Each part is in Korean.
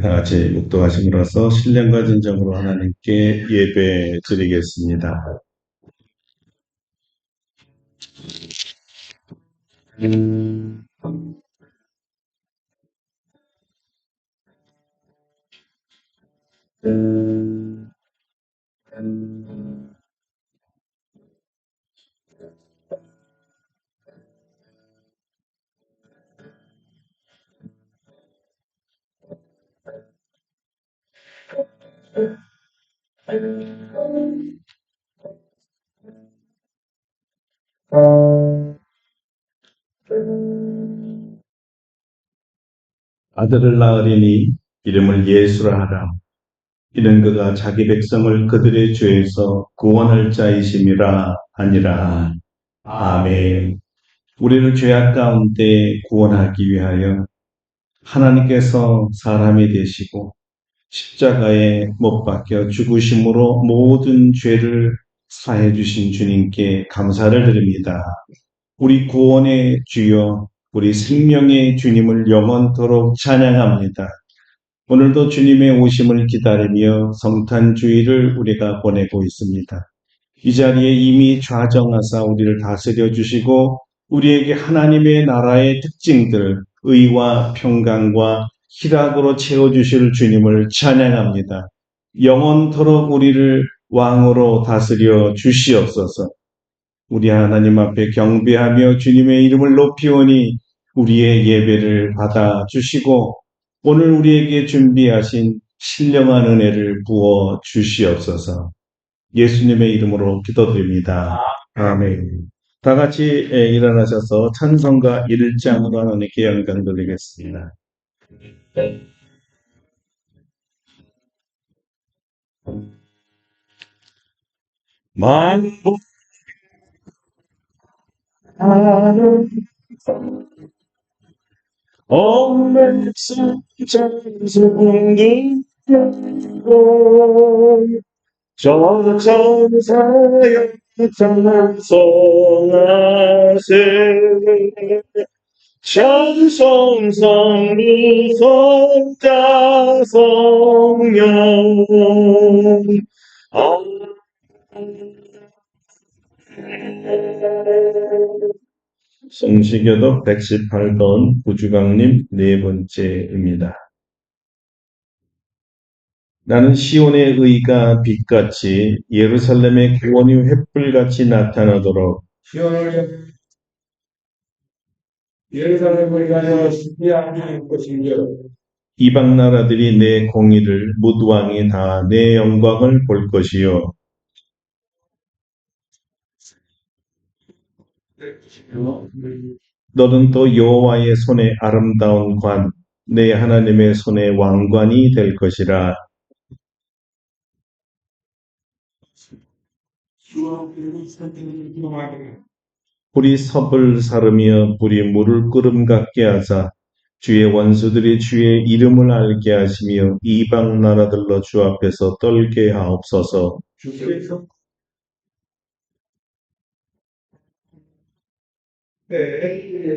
다 같이 묵도하심으로써 신령과 진정으로 하나님께 예배 드리겠습니다. 아들을 낳으리니 이름을 예수라 하라. 이는 그가 자기 백성을 그들의 죄에서 구원할 자이심이라 하니라. 아멘. 우리를 죄악 가운데 구원하기 위하여 하나님께서 사람이 되시고 십자가에 못 박혀 죽으심으로 모든 죄를 사해 주신 주님께 감사를 드립니다. 우리 구원의 주여, 우리 생명의 주님을 영원토록 찬양합니다. 오늘도 주님의 오심을 기다리며 성탄주의를 우리가 보내고 있습니다. 이 자리에 이미 좌정하사 우리를 다스려 주시고 우리에게 하나님의 나라의 특징들, 의와 평강과 희락으로 채워주실 주님을 찬양합니다. 영원토록 우리를 왕으로 다스려 주시옵소서. 우리 하나님 앞에 경배하며 주님의 이름을 높이오니 우리의 예배를 받아 주시고 오늘 우리에게 준비하신 신령한 은혜를 부어 주시옵소서. 예수님의 이름으로 기도드립니다. 아멘. 다 같이 일어나셔서 찬송가 1장으로 하나님께 영광 돌리겠습니다. 만복하는 엄백성 찬송기 저 천사여 찬송하세 찬송성리 성자 성령 성시교독 118번 구주강림 네 번째입니다. 나는 시온의 의가 빛같이 예루살렘의 구원이 횃불같이 나타나도록 예루살렘을 위하여 준비하는 것이며 이방 나라들이 내 공의를 무두왕이 다 내 영광을 볼 것이요 너는 또 여호와의 손에 아름다운 관, 내 하나님의 손에 왕관이 될 것이라. 불이 섭을 사르며 불이 물을 끓음 같게 하사 주의 원수들이 주의 이름을 알게 하시며 이방 나라들로 주 앞에서 떨게 하옵소서. 주께서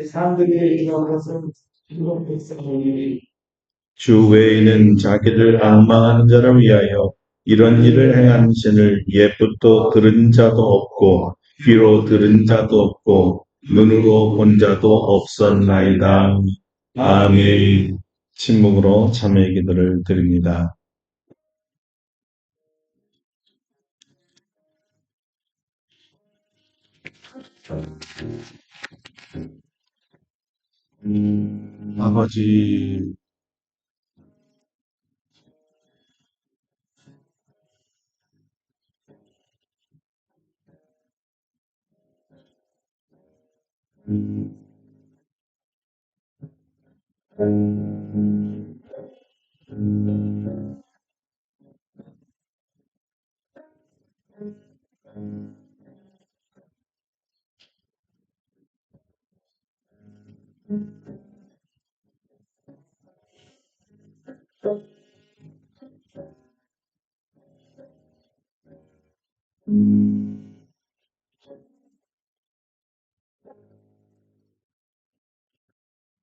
사람들이 일어나서 주 외에는 자기를 앙망하는 자를 위하여 이런 일을 행한 신을 옛부터 들은 자도 없고 귀로 들은 자도 없고 눈으로 본 자도 없었나이다. 아멘. 침묵으로 참회의 기도를 드립니다. 아버지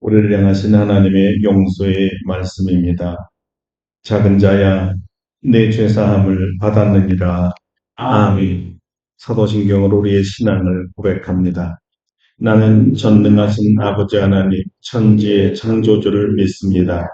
우리를 향하신 하나님의 용서의 말씀입니다. 작은 자야, 내 죄사함을 받았느니라. 아멘. 사도신경으로 우리의 신앙을 고백합니다. 나는 전능하신 아버지 하나님, 천지의 창조주를 믿습니다.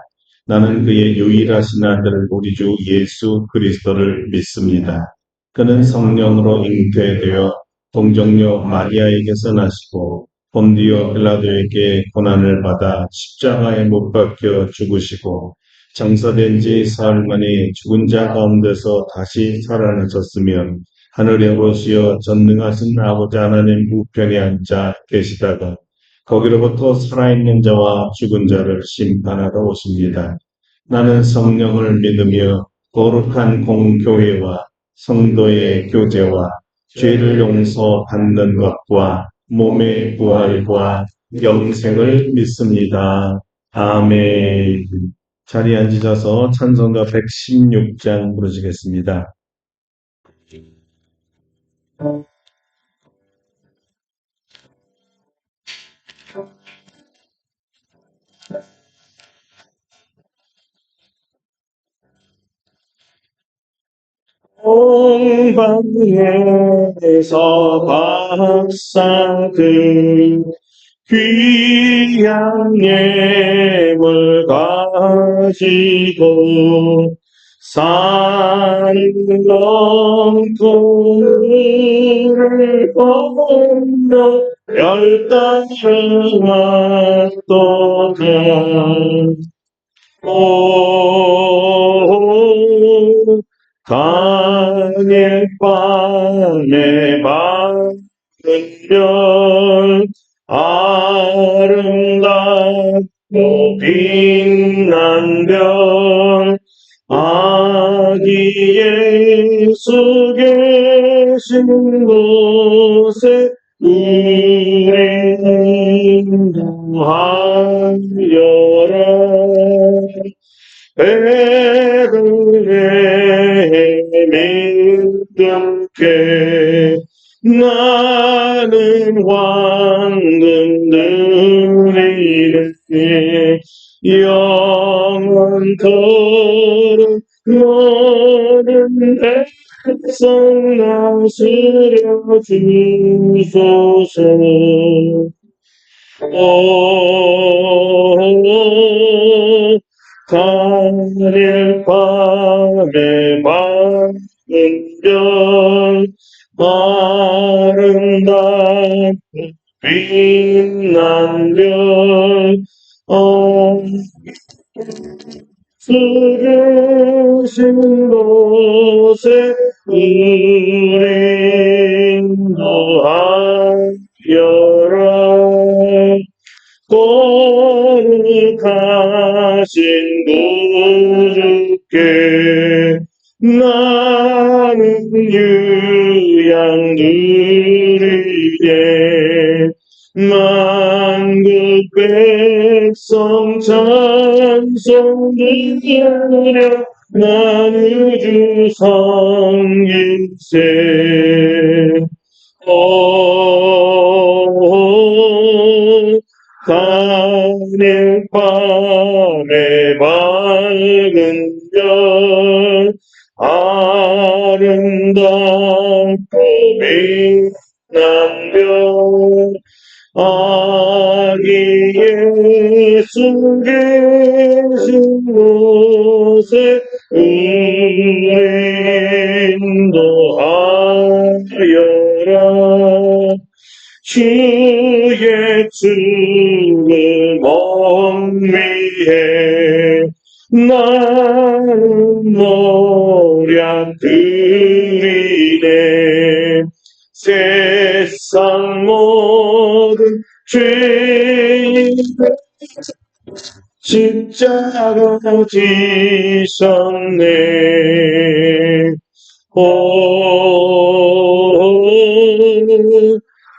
나는 그의 유일하신 아들 우리 주 예수 그리스도를 믿습니다. 그는 성령으로 잉태되어 동정녀 마리아에게서 나시고 본디오 빌라도에게 고난을 받아 십자가에 못 박혀 죽으시고 장사된 지 사흘 만에 죽은 자 가운데서 다시 살아나셨으며 하늘에 오르시어 전능하신 아버지 하나님 우편에 앉아 계시다가 거기로부터 살아있는 자와 죽은 자를 심판하러 오십니다. 나는 성령을 믿으며 거룩한 공교회와 성도의 교제와 죄를 용서받는 것과 몸의 부활과 영생을 믿습니다. 아멘. 자리에 앉으셔서 찬송가 116장 부르시겠습니다. 온 방에서 박사들 귀한 예물 가지고 산 넘통을 건너 열단을 왔도다. 오 당일 밤에 맑은 별 아름답고 빛난 별 아기 예수 계신 곳에 우리 인도하여라. 베들레헴 믿음께 나는 황금 드리네. 영원토록 모든 백성 나으려 주소서. 오 당일 밤에 맑은 별 아름답고 빛난 별 쓰신 곳에 우리 인도하여라. 거룩하신 구주께 나는 유양 드리네. 만국 백성 찬송 드려 나는 주 성일세. 오 당일 밤에 맑은 별 아름답고 빛난 별 아기 예수 계신 곳에 우리 인도하여라. 주의 춤을 몸위해 나는 노력 드리네. 세상 모든 죄인을 십자가 지셨네. 오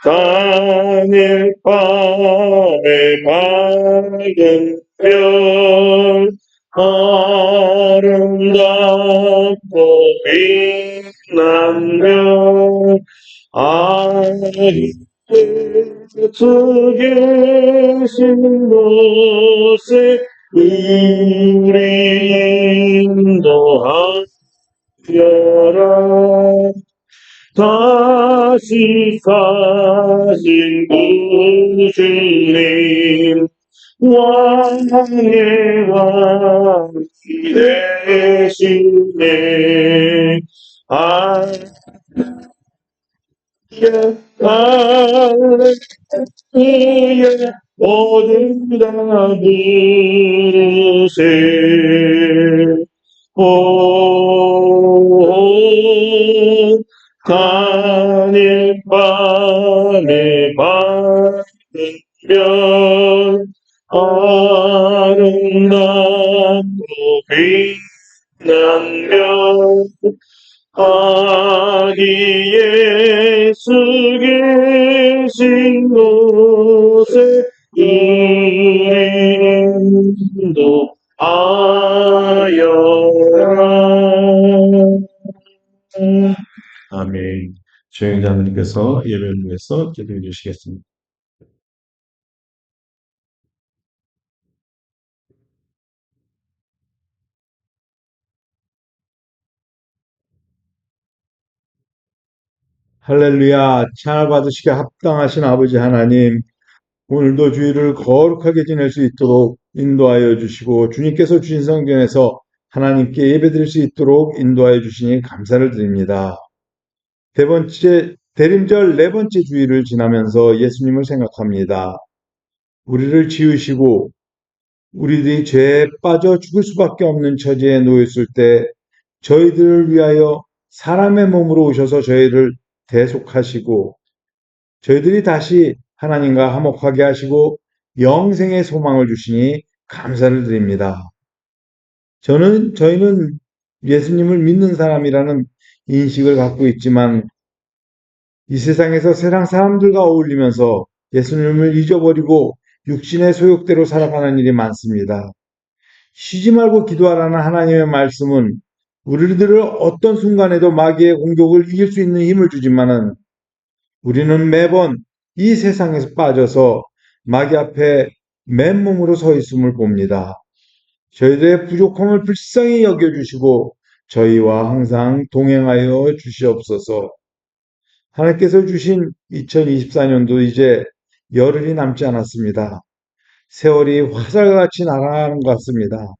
당일 밤에 밝은 별 아름답고 빛나며 아리수 계신 곳에 우리 인도하여라. 다시 사신 구주님 왕의 왕 되시네. 할렐루야 모든 다 부르세. 오 하늘 밤에 밝으면 아름답고 빛나며 아기 예수 계신 곳에 우리도 하여라. 아멘. 주행자님께서 예배를 위해서 기도해 주시겠습니다. 할렐루야, 찬을 받으시기에 합당하신 아버지 하나님, 오늘도 주일을 거룩하게 지낼 수 있도록 인도하여 주시고, 주님께서 주신 성경에서 하나님께 예배드릴 수 있도록 인도하여 주시니 감사를 드립니다. 대림절 네 번째 주일을 지나면서 예수님을 생각합니다. 우리를 지으시고 우리들이 죄에 빠져 죽을 수밖에 없는 처지에 놓였을 때 저희들을 위하여 사람의 몸으로 오셔서 저희를 대속하시고 저희들이 다시 하나님과 화목하게 하시고 영생의 소망을 주시니 감사를 드립니다. 저희는 예수님을 믿는 사람이라는 인식을 갖고 있지만 이 세상에서 세상 사람들과 어울리면서 예수님을 잊어버리고 육신의 소욕대로 살아가는 일이 많습니다. 쉬지 말고 기도하라는 하나님의 말씀은 우리들을 어떤 순간에도 마귀의 공격을 이길 수 있는 힘을 주지만은 우리는 매번 이 세상에서 빠져서 마귀 앞에 맨몸으로 서 있음을 봅니다. 저희들의 부족함을 불쌍히 여겨주시고 저희와 항상 동행하여 주시옵소서. 하나님께서 주신 2024년도 이제 열흘이 남지 않았습니다. 세월이 화살같이 날아가는 것 같습니다.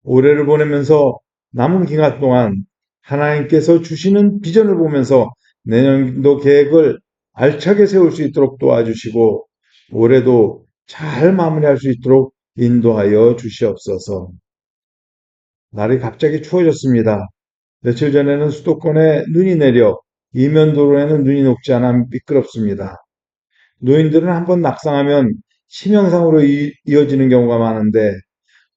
올해를 보내면서 남은 기간 동안 하나님께서 주시는 비전을 보면서 내년도 계획을 알차게 세울 수 있도록 도와주시고 올해도 잘 마무리할 수 있도록 인도하여 주시옵소서. 날이 갑자기 추워졌습니다. 며칠 전에는 수도권에 눈이 내려 이면도로에는 눈이 녹지 않아 미끄럽습니다. 노인들은 한번 낙상하면 치명상으로 이어지는 경우가 많은데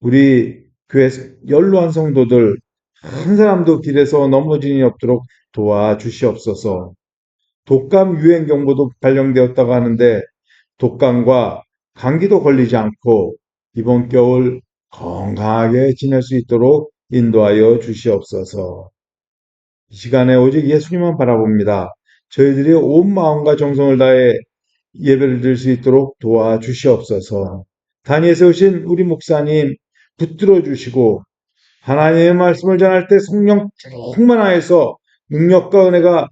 우리 교회 연로한 성도들 한 사람도 길에서 넘어지는 일 없도록 도와주시옵소서. 독감 유행 경보도 발령되었다고 하는데 독감과 감기도 걸리지 않고 이번 겨울 건강하게 지낼 수 있도록 인도하여 주시옵소서. 이 시간에 오직 예수님만 바라봅니다. 저희들이 온 마음과 정성을 다해 예배를 드릴 수 있도록 도와주시옵소서. 단위에 세우신 우리 목사님 붙들어 주시고 하나님의 말씀을 전할 때 성령 충만하여서 능력과 은혜가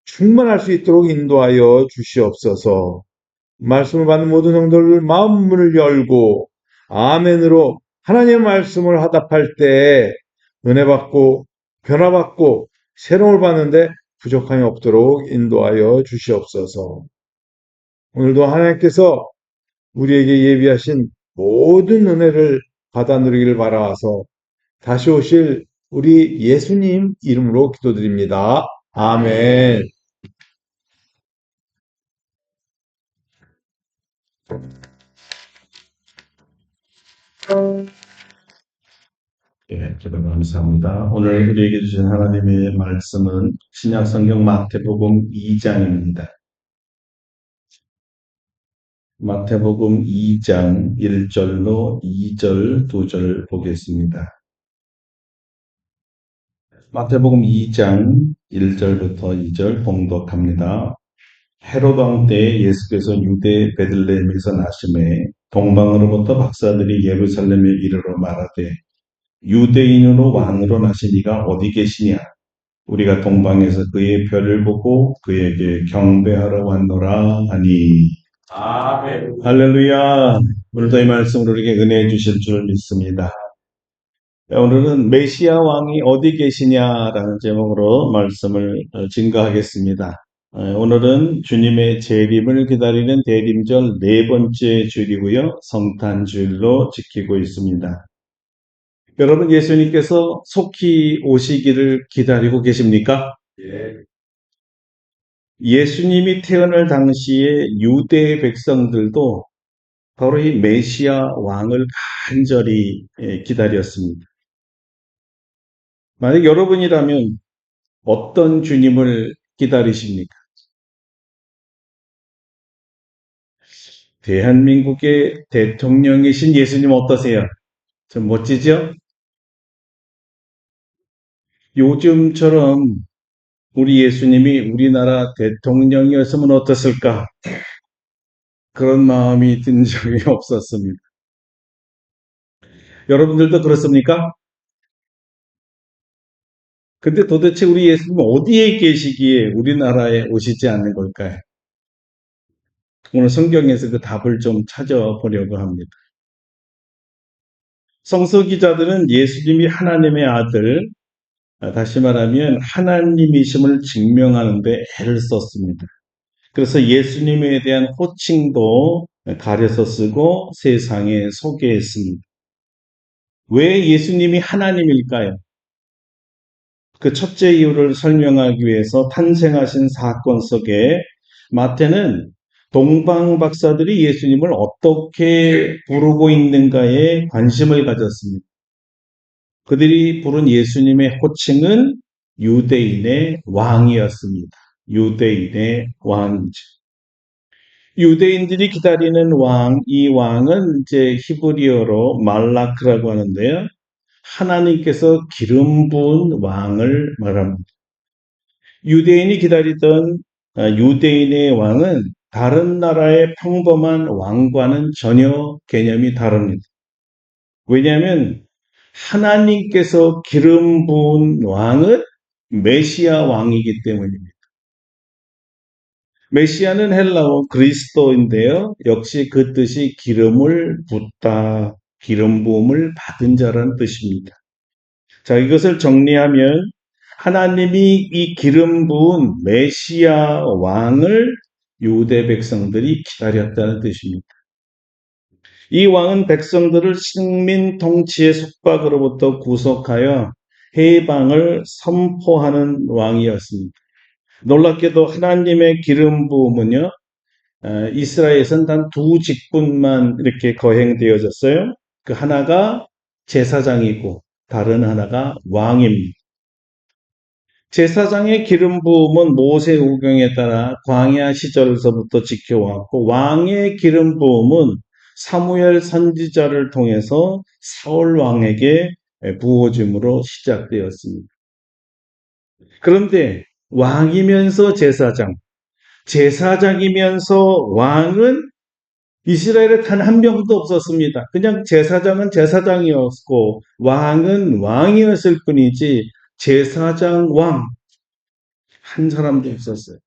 충만할 수 있도록 인도하여 주시옵소서. 말씀을 받는 모든 성도들 마음 문을 열고 아멘으로 하나님의 말씀을 화답할 때 은혜 받고 변화 받고 새로움을 받는데 부족함이 없도록 인도하여 주시옵소서. 오늘도 하나님께서 우리에게 예비하신 모든 은혜를 받아 누리기를 바라와서 다시 오실 우리 예수님 이름으로 기도드립니다. 아멘. 예, 기도 감사합니다. 오늘 우리에게 주신 하나님의 말씀은 신약 성경 마태복음 2장입니다. 마태복음 2장 1절로 2절, 2절 보겠습니다. 마태복음 2장 1절부터 2절 봉독합니다. 헤롯 왕 때 예수께서 유대 베들레헴에서 나심에 동방으로부터 박사들이 예루살렘에 이르러 말하되 유대인으로 왕으로 나신 이가 어디 계시냐? 우리가 동방에서 그의 별을 보고 그에게 경배하러 왔노라 하니. 아멘. 할렐루야. 오늘도 이 말씀으로 우리에게 은혜 주실 줄 믿습니다. 오늘은 메시아 왕이 어디 계시냐라는 제목으로 말씀을 증거하겠습니다. 오늘은 주님의 재림을 기다리는 대림절 네 번째 주일이고요. 성탄주일로 지키고 있습니다. 여러분, 예수님께서 속히 오시기를 기다리고 계십니까? 예. 예수님이 태어날 당시에 유대 백성들도 바로 이 메시아 왕을 간절히 기다렸습니다. 만약 여러분이라면 어떤 주님을 기다리십니까? 대한민국의 대통령이신 예수님 어떠세요? 좀 멋지죠? 요즘처럼 우리 예수님이 우리나라 대통령이었으면 어땠을까? 그런 마음이 든 적이 없었습니다. 여러분들도 그렇습니까? 근데 도대체 우리 예수님은 어디에 계시기에 우리나라에 오시지 않는 걸까요? 오늘 성경에서 그 답을 좀 찾아보려고 합니다. 성서 기자들은 예수님이 하나님의 아들, 다시 말하면 하나님이심을 증명하는 데 애를 썼습니다. 그래서 예수님에 대한 호칭도 가려서 쓰고 세상에 소개했습니다. 왜 예수님이 하나님일까요? 그 첫째 이유를 설명하기 위해서 탄생하신 사건 속에 마태는 동방 박사들이 예수님을 어떻게 부르고 있는가에 관심을 가졌습니다. 그들이 부른 예수님의 호칭은 유대인의 왕이었습니다. 유대인의 왕이죠. 유대인들이 기다리는 왕, 이 왕은 이제 히브리어로 말라크라고 하는데요. 하나님께서 기름 부은 왕을 말합니다. 유대인이 기다리던 유대인의 왕은 다른 나라의 평범한 왕과는 전혀 개념이 다릅니다. 왜냐하면 하나님께서 기름 부은 왕은 메시아 왕이기 때문입니다. 메시아는 헬라어 그리스도인데요. 역시 그 뜻이 기름을 붓다, 기름 부음을 받은 자라는 뜻입니다. 자, 이것을 정리하면 하나님이 이 기름 부은 메시아 왕을 유대 백성들이 기다렸다는 뜻입니다. 이 왕은 백성들을 식민 통치의 속박으로부터 구속하여 해방을 선포하는 왕이었습니다. 놀랍게도 하나님의 기름 부음은요, 이스라엘에서는 단 두 직분만 이렇게 거행되어졌어요. 그 하나가 제사장이고 다른 하나가 왕입니다. 제사장의 기름 부음은 모세 오경에 따라 광야 시절서부터 지켜왔고 왕의 기름 부음은 사무엘 선지자를 통해서 사울 왕에게 부어짐으로 시작되었습니다. 그런데 왕이면서 제사장, 제사장이면서 왕은 이스라엘에 단 한 명도 없었습니다. 그냥 제사장은 제사장이었고 왕은 왕이었을 뿐이지 제사장 왕 한 사람도 없었어요.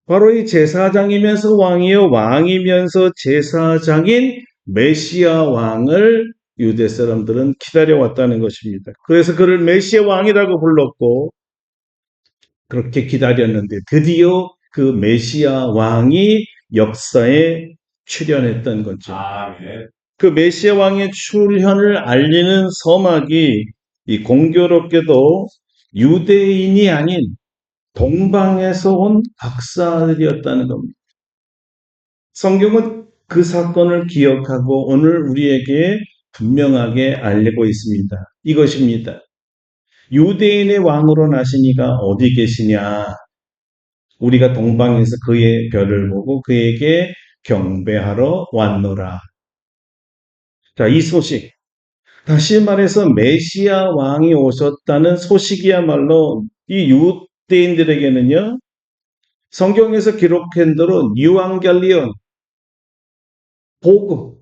바로 이 제사장이면서 왕이요 왕이면서 제사장인 메시아 왕을 유대 사람들은 기다려왔다는 것입니다. 그래서 그를 메시아 왕이라고 불렀고 그렇게 기다렸는데 드디어 그 메시아 왕이 역사에 출현했던 거죠. 그 메시아 왕의 출현을 알리는 서막이 이 공교롭게도 유대인이 아닌 동방에서 온 박사들이었다는 겁니다. 성경은 그 사건을 기억하고 오늘 우리에게 분명하게 알리고 있습니다. 이것입니다. 유대인의 왕으로 나신 이가 어디 계시냐? 우리가 동방에서 그의 별을 보고 그에게 경배하러 왔노라. 자, 이 소식. 다시 말해서 메시아 왕이 오셨다는 소식이야말로 이 유대인들에게는요, 성경에서 기록한 대로 뉴앙겔리온, 복음,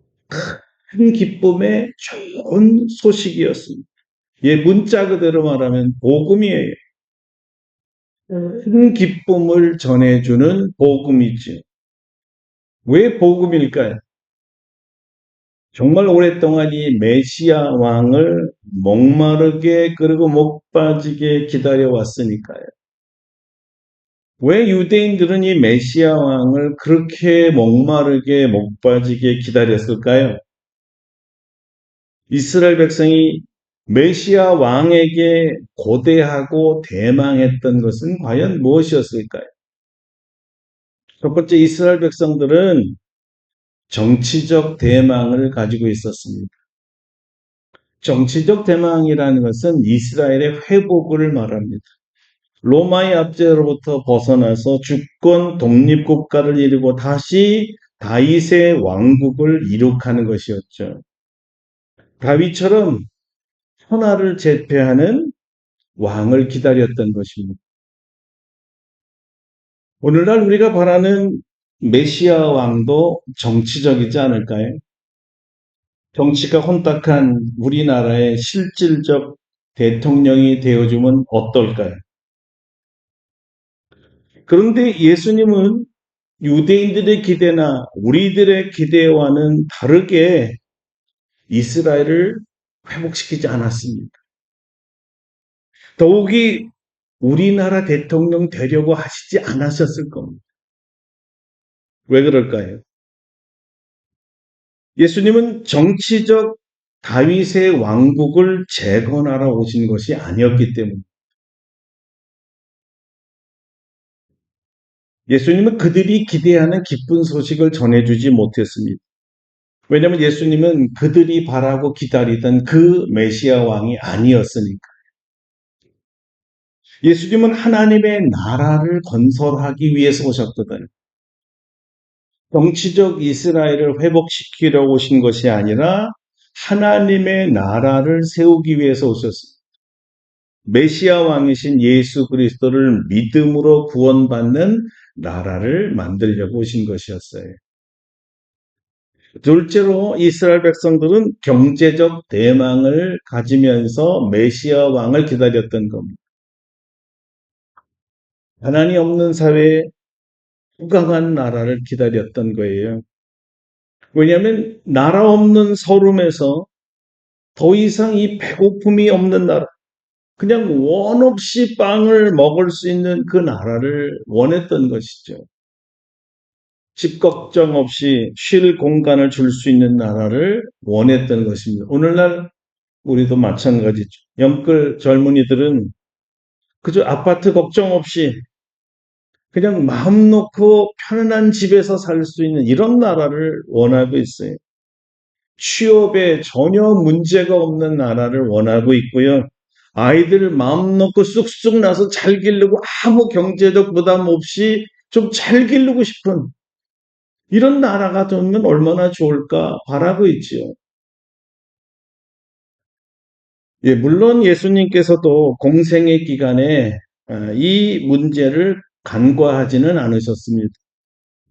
큰 기쁨의 좋은 소식이었습니다. 예, 문자 그대로 말하면 복음이에요. 큰 기쁨을 전해주는 복음이죠. 왜 복음일까요? 정말 오랫동안 이 메시아 왕을 목마르게 그리고 목 빠지게 기다려왔으니까요. 왜 유대인들은 이 메시아 왕을 그렇게 목마르게 목 빠지게 기다렸을까요? 이스라엘 백성이 메시아 왕에게 고대하고 대망했던 것은 과연 무엇이었을까요? 첫 번째, 이스라엘 백성들은 정치적 대망을 가지고 있었습니다. 정치적 대망이라는 것은 이스라엘의 회복을 말합니다. 로마의 압제로부터 벗어나서 주권 독립국가를 이루고 다시 다윗의 왕국을 이룩하는 것이었죠. 다윗처럼 천하를 제패하는 왕을 기다렸던 것입니다. 오늘날 우리가 바라는 메시아 왕도 정치적이지 않을까요? 정치가 혼탁한 우리나라의 실질적 대통령이 되어주면 어떨까요? 그런데 예수님은 유대인들의 기대나 우리들의 기대와는 다르게 이스라엘을 회복시키지 않았습니다. 더욱이 우리나라 대통령 되려고 하시지 않으셨을 겁니다. 왜 그럴까요? 예수님은 정치적 다윗의 왕국을 재건하러 오신 것이 아니었기 때문에 예수님은 그들이 기대하는 기쁜 소식을 전해주지 못했습니다. 왜냐하면 예수님은 그들이 바라고 기다리던 그 메시아 왕이 아니었으니까. 예수님은 하나님의 나라를 건설하기 위해서 오셨거든요. 정치적 이스라엘을 회복시키려 오신 것이 아니라 하나님의 나라를 세우기 위해서 오셨습니다. 메시아 왕이신 예수 그리스도를 믿음으로 구원받는 나라를 만들려고 오신 것이었어요. 둘째로 이스라엘 백성들은 경제적 대망을 가지면서 메시아 왕을 기다렸던 겁니다. 가난이 없는 사회에 부강한 나라를 기다렸던 거예요. 왜냐하면 나라 없는 서름에서 더 이상 이 배고픔이 없는 나라, 그냥 원 없이 빵을 먹을 수 있는 그 나라를 원했던 것이죠. 집 걱정 없이 쉴 공간을 줄 수 있는 나라를 원했던 것입니다. 오늘날 우리도 마찬가지죠. 영끌 젊은이들은 그저 아파트 걱정 없이 그냥 마음 놓고 편안한 집에서 살 수 있는 이런 나라를 원하고 있어요. 취업에 전혀 문제가 없는 나라를 원하고 있고요. 아이들 마음 놓고 쑥쑥 나서 잘 기르고 아무 경제적 부담 없이 좀 잘 기르고 싶은 이런 나라가 되면 얼마나 좋을까 바라고 있지요. 예, 물론 예수님께서도 공생의 기간에 이 문제를 간과하지는 않으셨습니다.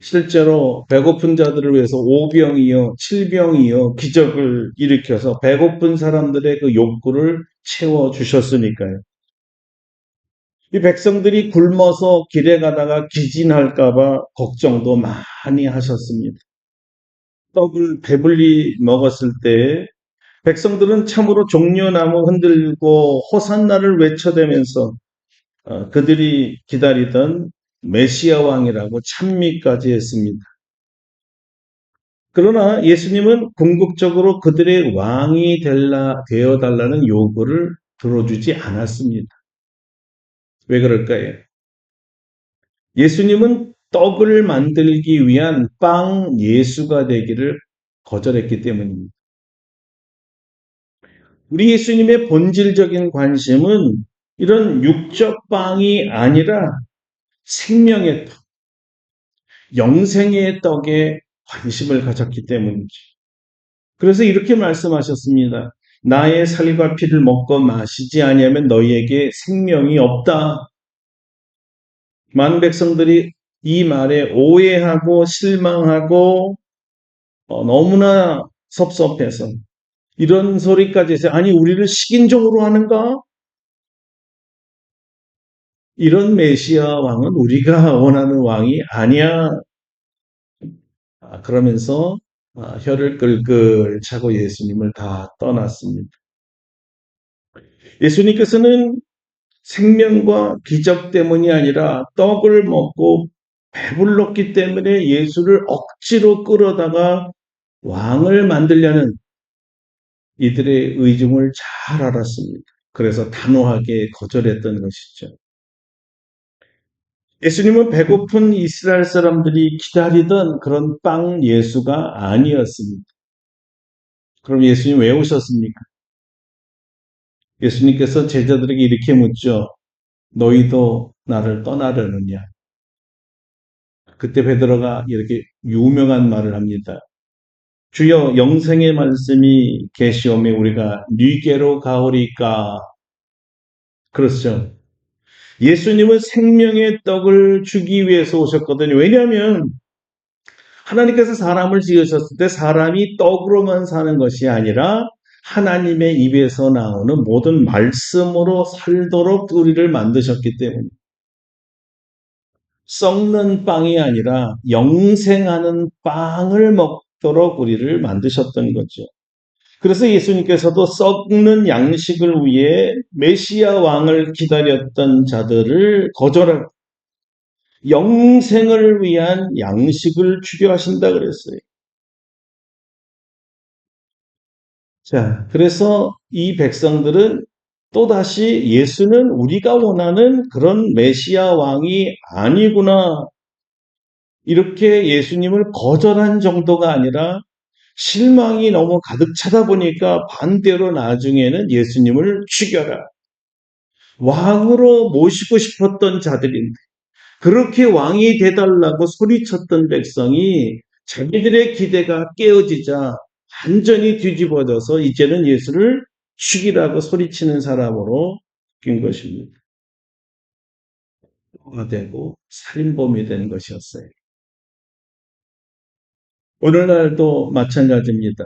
실제로 배고픈 자들을 위해서 오병이어 칠병이어 기적을 일으켜서 배고픈 사람들의 그 욕구를 채워주셨으니까요. 이 백성들이 굶어서 길에 가다가 기진할까 봐 걱정도 많이 하셨습니다. 떡을 배불리 먹었을 때 백성들은 참으로 종려나무 흔들고 호산나를 외쳐대면서 그들이 기다리던 메시아 왕이라고 찬미까지 했습니다. 그러나 예수님은 궁극적으로 그들의 왕이 되어달라는 요구를 들어주지 않았습니다. 왜 그럴까요? 예수님은 떡을 만들기 위한 빵 예수가 되기를 거절했기 때문입니다. 우리 예수님의 본질적인 관심은 이런 육적 빵이 아니라 생명의 떡, 영생의 떡에 관심을 가졌기 때문이죠. 그래서 이렇게 말씀하셨습니다. 나의 살과 피를 먹고 마시지 아니하면 너희에게 생명이 없다. 많은 백성들이 이 말에 오해하고 실망하고 너무나 섭섭해서 이런 소리까지 해서 아니 우리를 식인종으로 하는가? 이런 메시아 왕은 우리가 원하는 왕이 아니야. 그러면서 혀를 끌끌 차고 예수님을 다 떠났습니다. 예수님께서는 생명과 기적 때문이 아니라 떡을 먹고 배불렀기 때문에 예수를 억지로 끌어다가 왕을 만들려는 이들의 의중을 잘 알았습니다. 그래서 단호하게 거절했던 것이죠. 예수님은 배고픈 이스라엘 사람들이 기다리던 그런 빵 예수가 아니었습니다. 그럼 예수님 왜 오셨습니까? 예수님께서 제자들에게 이렇게 묻죠. 너희도 나를 떠나려느냐? 그때 베드로가 이렇게 유명한 말을 합니다. 주여 영생의 말씀이 계시오매 우리가 네게로 가오리까. 그렇죠. 예수님은 생명의 떡을 주기 위해서 오셨거든요. 왜냐하면 하나님께서 사람을 지으셨을 때 사람이 떡으로만 사는 것이 아니라 하나님의 입에서 나오는 모든 말씀으로 살도록 우리를 만드셨기 때문에 썩는 빵이 아니라 영생하는 빵을 먹도록 우리를 만드셨던 거죠. 그래서 예수님께서도 썩는 양식을 위해 메시아 왕을 기다렸던 자들을 거절하고 영생을 위한 양식을 주려 하신다 그랬어요. 자, 그래서 이 백성들은 또다시 예수는 우리가 원하는 그런 메시아 왕이 아니구나. 이렇게 예수님을 거절한 정도가 아니라 실망이 너무 가득 차다 보니까 반대로 나중에는 예수님을 죽여라. 왕으로 모시고 싶었던 자들인데 그렇게 왕이 되달라고 소리쳤던 백성이 자기들의 기대가 깨어지자 완전히 뒤집어져서 이제는 예수를 죽이라고 소리치는 사람으로 바뀐 것입니다. 가 되고 살인범이 된 것이었어요. 오늘날도 마찬가지입니다.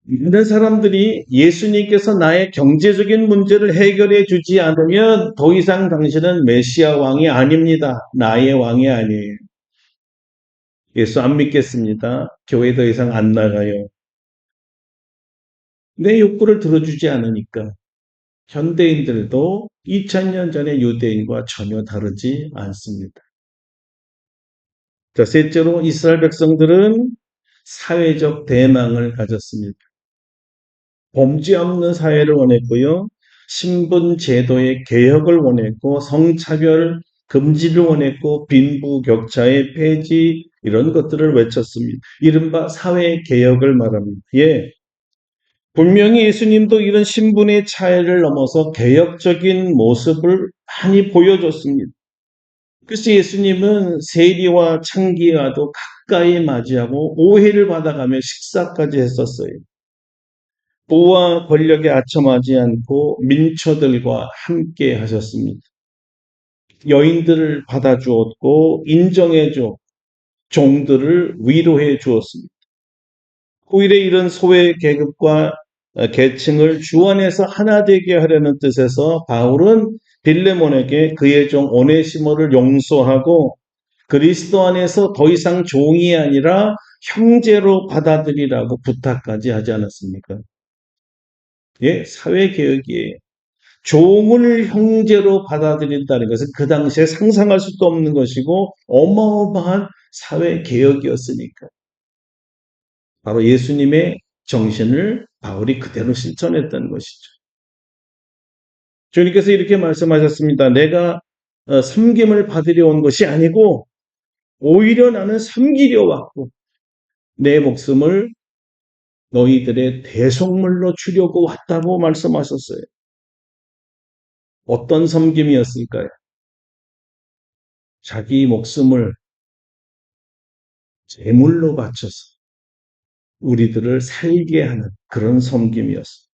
많은 사람들이 예수님께서 나의 경제적인 문제를 해결해 주지 않으면 더 이상 당신은 메시아 왕이 아닙니다. 나의 왕이 아니에요. 예수 안 믿겠습니다. 교회 더 이상 안 나가요. 내 욕구를 들어주지 않으니까 현대인들도 2000년 전의 유대인과 전혀 다르지 않습니다. 자, 셋째로 이스라엘 백성들은 사회적 대망을 가졌습니다. 범죄 없는 사회를 원했고요. 신분 제도의 개혁을 원했고 성차별 금지를 원했고 빈부격차의 폐지 이런 것들을 외쳤습니다. 이른바 사회 개혁을 말합니다. 예. 분명히 예수님도 이런 신분의 차이를 넘어서 개혁적인 모습을 많이 보여줬습니다. 그래서 예수님은 세리와 창기와도 가까이 맞이하고 오해를 받아가며 식사까지 했었어요. 부와 권력에 아첨하지 않고 민초들과 함께 하셨습니다. 여인들을 받아주었고 인정해 주었고 종들을 위로해 주었습니다. 오히려 이런 소외 계급과 계층을 주 안에서 하나 되게 하려는 뜻에서 바울은 빌레몬에게 그의 종 오네시모를 용서하고 그리스도 안에서 더 이상 종이 아니라 형제로 받아들이라고 부탁까지 하지 않았습니까? 예, 사회개혁이에요. 종을 형제로 받아들인다는 것은 그 당시에 상상할 수도 없는 것이고 어마어마한 사회개혁이었으니까. 바로 예수님의 정신을 바울이 그대로 실천했던 것이죠. 주님께서 이렇게 말씀하셨습니다. 내가 섬김을 받으려 온 것이 아니고 오히려 나는 섬기려 왔고 내 목숨을 너희들의 대속물로 주려고 왔다고 말씀하셨어요. 어떤 섬김이었을까요? 자기 목숨을 제물로 바쳐서 우리들을 살게 하는 그런 섬김이었습니다.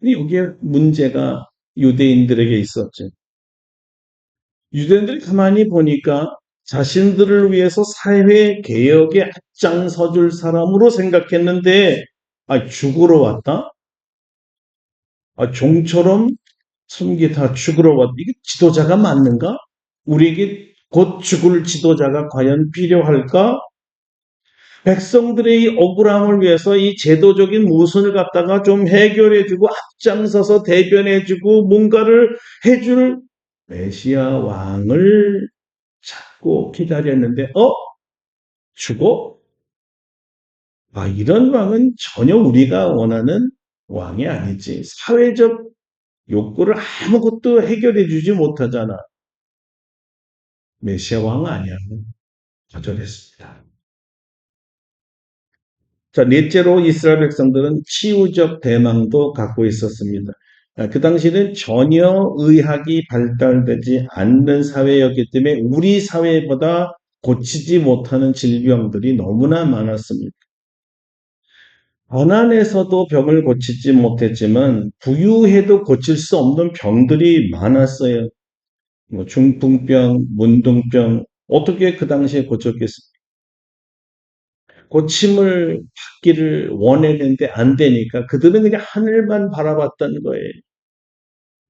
여기에 문제가 유대인들에게 있었죠. 유대인들이 가만히 보니까 자신들을 위해서 사회 개혁에 앞장서 줄 사람으로 생각했는데, 죽으러 왔다? 종처럼 섬기다 죽으러 왔다. 이게 지도자가 맞는가? 우리에게 곧 죽을 지도자가 과연 필요할까? 백성들의 이 억울함을 위해서 이 제도적인 모순을 갖다가 좀 해결해주고 앞장서서 대변해주고 뭔가를 해줄 메시아 왕을 찾고 기다렸는데, 죽어? 이런 왕은 전혀 우리가 원하는 왕이 아니지. 사회적 욕구를 아무것도 해결해주지 못하잖아. 메시아 왕 아니야. 거절했습니다. 자, 넷째로 이스라엘 백성들은 치유적 대망도 갖고 있었습니다. 그 당시는 전혀 의학이 발달되지 않는 사회였기 때문에 우리 사회보다 고치지 못하는 질병들이 너무나 많았습니다. 가난해서도 병을 고치지 못했지만 부유해도 고칠 수 없는 병들이 많았어요. 뭐 중풍병, 문둥병, 어떻게 그 당시에 고쳤겠습니까? 고침을 받기를 원했는데 안 되니까 그들은 그냥 하늘만 바라봤던 거예요.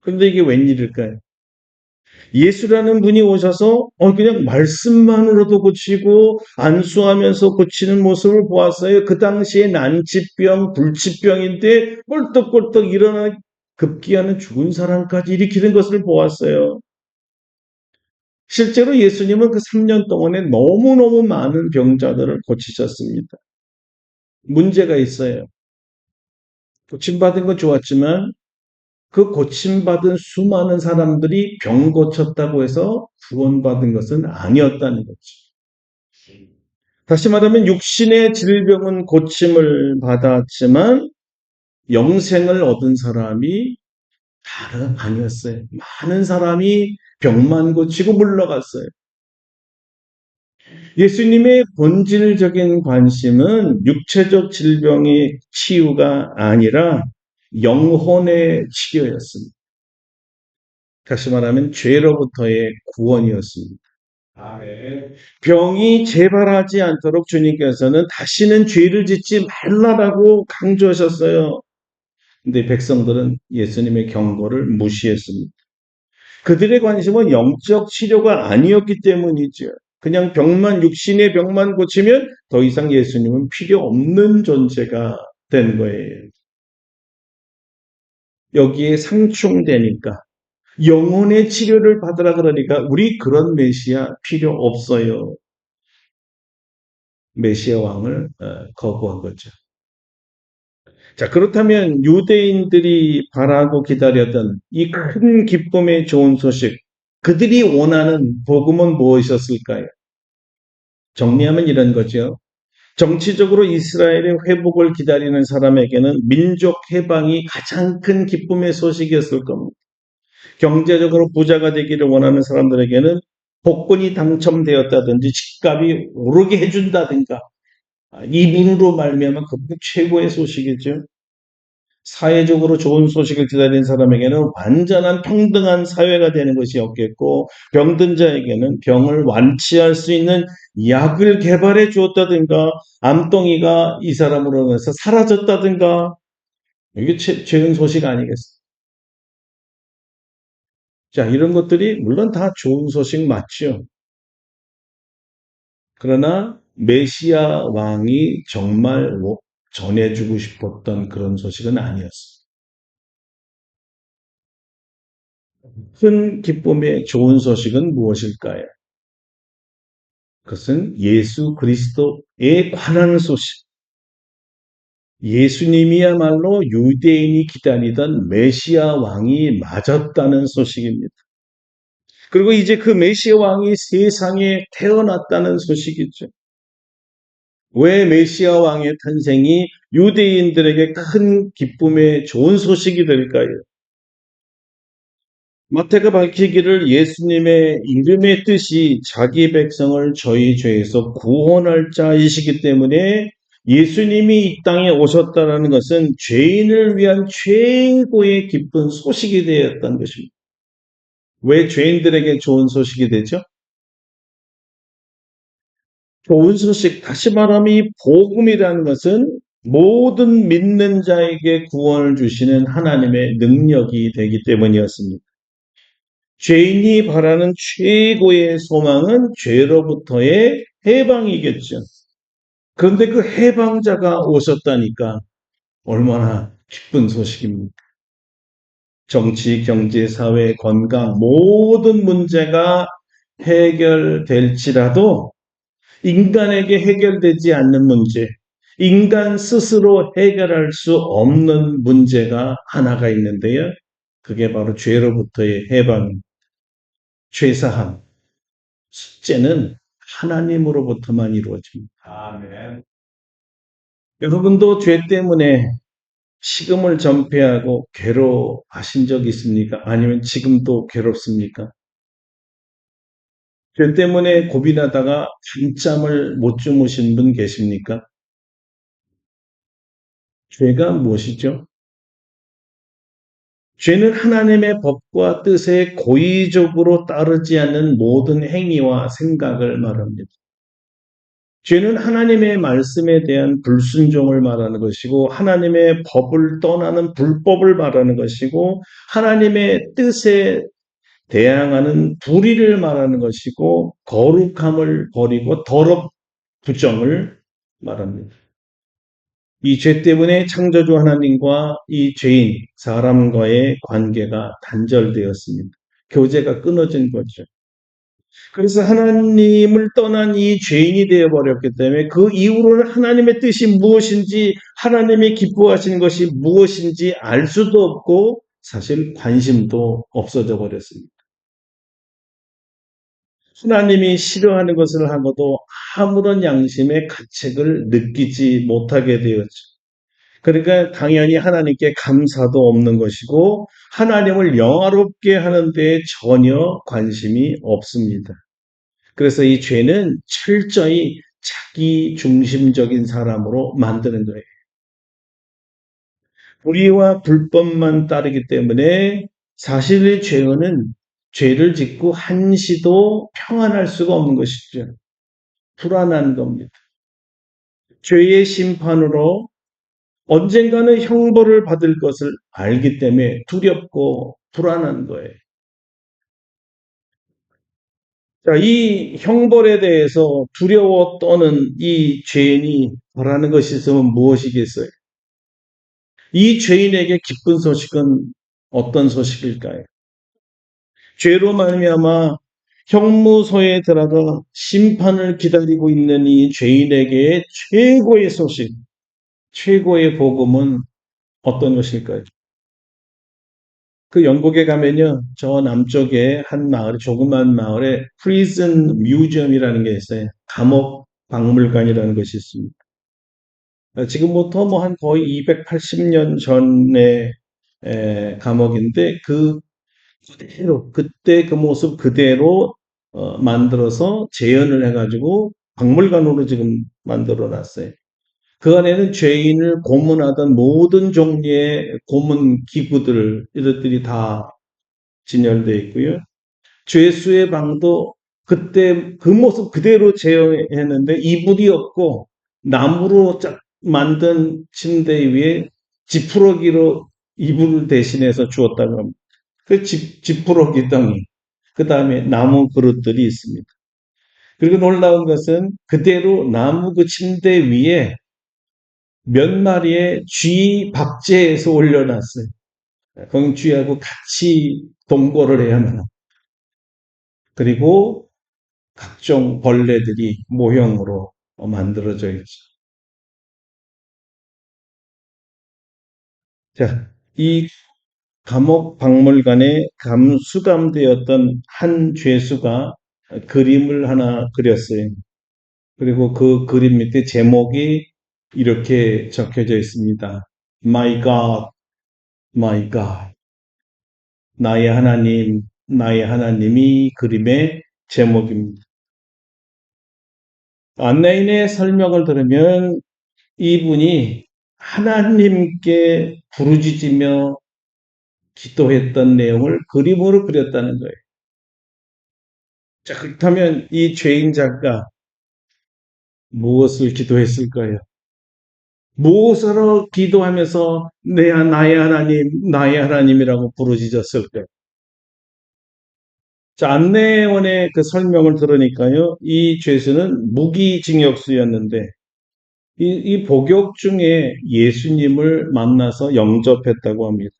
근데 이게 웬일일까요? 예수라는 분이 오셔서 그냥 말씀만으로도 고치고 안수하면서 고치는 모습을 보았어요. 그 당시에 난치병, 불치병인데 꼴떡꼴떡 일어나 급기야는 죽은 사람까지 일으키는 것을 보았어요. 실제로 예수님은 그 3년 동안에 너무너무 많은 병자들을 고치셨습니다. 문제가 있어요. 고침받은 건 좋았지만 그 고침받은 수많은 사람들이 병 고쳤다고 해서 구원받은 것은 아니었다는 거죠. 다시 말하면 육신의 질병은 고침을 받았지만 영생을 얻은 사람이 다른 아니었어요. 많은 사람이 병만 고치고 물러갔어요. 예수님의 본질적인 관심은 육체적 질병의 치유가 아니라 영혼의 치료였습니다. 다시 말하면 죄로부터의 구원이었습니다. 병이 재발하지 않도록 주님께서는 다시는 죄를 짓지 말라라고 강조하셨어요. 근데 백성들은 예수님의 경고를 무시했습니다. 그들의 관심은 영적 치료가 아니었기 때문이죠. 그냥 육신의 병만 고치면 더 이상 예수님은 필요 없는 존재가 된 거예요. 여기에 상충되니까 영혼의 치료를 받으라 그러니까 우리 그런 메시아 필요 없어요. 메시아 왕을 거부한 거죠. 자, 그렇다면 유대인들이 바라고 기다렸던 이 큰 기쁨의 좋은 소식, 그들이 원하는 복음은 무엇이었을까요? 정리하면 이런 거죠. 정치적으로 이스라엘의 회복을 기다리는 사람에게는 민족 해방이 가장 큰 기쁨의 소식이었을 겁니다. 경제적으로 부자가 되기를 원하는 사람들에게는 복권이 당첨되었다든지 집값이 오르게 해준다든가 이민으로 말미암아 그 최고의 소식이죠. 사회적으로 좋은 소식을 기다리는 사람에게는 완전한 평등한 사회가 되는 것이 없겠고 병든 자에게는 병을 완치할 수 있는 약을 개발해 주었다든가 암덩이가 이 사람으로 인해서 사라졌다든가 이게 좋은 소식 아니겠어요? 자, 이런 것들이 물론 다 좋은 소식 맞죠. 그러나 메시아 왕이 정말 전해주고 싶었던 그런 소식은 아니었어요. 큰 기쁨의 좋은 소식은 무엇일까요? 그것은 예수 그리스도에 관한 소식. 예수님이야말로 유대인이 기다리던 메시아 왕이 맞았다는 소식입니다. 그리고 이제 그 메시아 왕이 세상에 태어났다는 소식이죠. 왜 메시아 왕의 탄생이 유대인들에게 큰 기쁨의 좋은 소식이 될까요? 마태가 밝히기를 예수님의 이름의 뜻이 자기 백성을 저희 죄에서 구원할 자이시기 때문에 예수님이 이 땅에 오셨다는 것은 죄인을 위한 최고의 기쁜 소식이 되었던 것입니다. 왜 죄인들에게 좋은 소식이 되죠? 좋은 소식, 다시 말하면 이 복음이라는 것은 모든 믿는 자에게 구원을 주시는 하나님의 능력이 되기 때문이었습니다. 죄인이 바라는 최고의 소망은 죄로부터의 해방이겠죠. 그런데 그 해방자가 오셨다니까 얼마나 기쁜 소식입니까? 정치, 경제, 사회, 건강 모든 문제가 해결될지라도 인간에게 해결되지 않는 문제, 인간 스스로 해결할 수 없는 문제가 하나가 있는데요. 그게 바로 죄로부터의 해방, 죄사함. 숙제는 하나님으로부터만 이루어집니다. 아멘. 여러분도 죄 때문에 식음을 전폐하고 괴로워하신 적 있습니까? 아니면 지금도 괴롭습니까? 죄 때문에 고민하다가 잠잠을 못 주무신 분 계십니까? 죄가 무엇이죠? 죄는 하나님의 법과 뜻에 고의적으로 따르지 않는 모든 행위와 생각을 말합니다. 죄는 하나님의 말씀에 대한 불순종을 말하는 것이고 하나님의 법을 떠나는 불법을 말하는 것이고 하나님의 뜻에 대항하는 불의를 말하는 것이고 거룩함을 버리고 더럽 부정을 말합니다. 이 죄 때문에 창조주 하나님과 이 죄인 사람과의 관계가 단절되었습니다. 교제가 끊어진 거죠. 그래서 하나님을 떠난 이 죄인이 되어버렸기 때문에 그 이후로는 하나님의 뜻이 무엇인지 하나님이 기뻐하시는 것이 무엇인지 알 수도 없고 사실 관심도 없어져 버렸습니다. 하나님이 싫어하는 것을 하고도 아무런 양심의 가책을 느끼지 못하게 되었죠. 그러니까 당연히 하나님께 감사도 없는 것이고 하나님을 영화롭게 하는 데 전혀 관심이 없습니다. 그래서 이 죄는 철저히 자기 중심적인 사람으로 만드는 거예요. 불의와 불법만 따르기 때문에 사실의 죄는 죄를 짓고 한시도 평안할 수가 없는 것이죠. 불안한 겁니다. 죄의 심판으로 언젠가는 형벌을 받을 것을 알기 때문에 두렵고 불안한 거예요. 자, 이 형벌에 대해서 두려워 떠는 이 죄인이 바라는 것이 있으면 무엇이겠어요? 이 죄인에게 기쁜 소식은 어떤 소식일까요? 죄로 말미암아 형무소에 들어가 심판을 기다리고 있는 이 죄인에게 최고의 소식, 최고의 복음은 어떤 것일까요? 그 영국에 가면요, 저 남쪽에 한 마을, 조그만 마을에 프리즌 뮤지엄이라는 게 있어요. 감옥 박물관이라는 것이 있습니다. 지금부터 뭐 한 거의 280년 전의 감옥인데 그 그대로 그때 그 모습 그대로 만들어서 재현을 해가지고 박물관으로 지금 만들어 놨어요. 그 안에는 죄인을 고문하던 모든 종류의 고문 기구들 이것들이 다 진열되어 있고요. 죄수의 방도 그때 그 모습 그대로 재현했는데 이불이 없고 나무로 짝 만든 침대 위에 지푸러기로 이불을 대신해서 주었다고 합니다. 그 지푸러기 덩이, 그 다음에 나무 그릇들이 있습니다. 그리고 놀라운 것은 그대로 나무 그 침대 위에 몇 마리의 쥐 박제해서 올려놨어요. 거기 쥐하고 같이 동거를 해야 하나. 그리고 각종 벌레들이 모형으로 만들어져 있죠. 자, 이 감옥 박물관에 수감되었던 한 죄수가 그림을 하나 그렸어요. 그리고 그 그림 밑에 제목이 이렇게 적혀져 있습니다. My God, my God. 나의 하나님, 나의 하나님이 그림의 제목입니다. 안내인의 설명을 들으면 이분이 하나님께 부르짖으며 기도했던 내용을 그림으로 그렸다는 거예요. 자, 그렇다면 이 죄인 작가 무엇을 기도했을까요? 무엇으로 기도하면서 나의 하나님, 나의 하나님이라고 부르짖었을까요? 자, 안내원의 그 설명을 들으니까요, 이 죄수는 무기징역수였는데, 이 복역 중에 예수님을 만나서 영접했다고 합니다.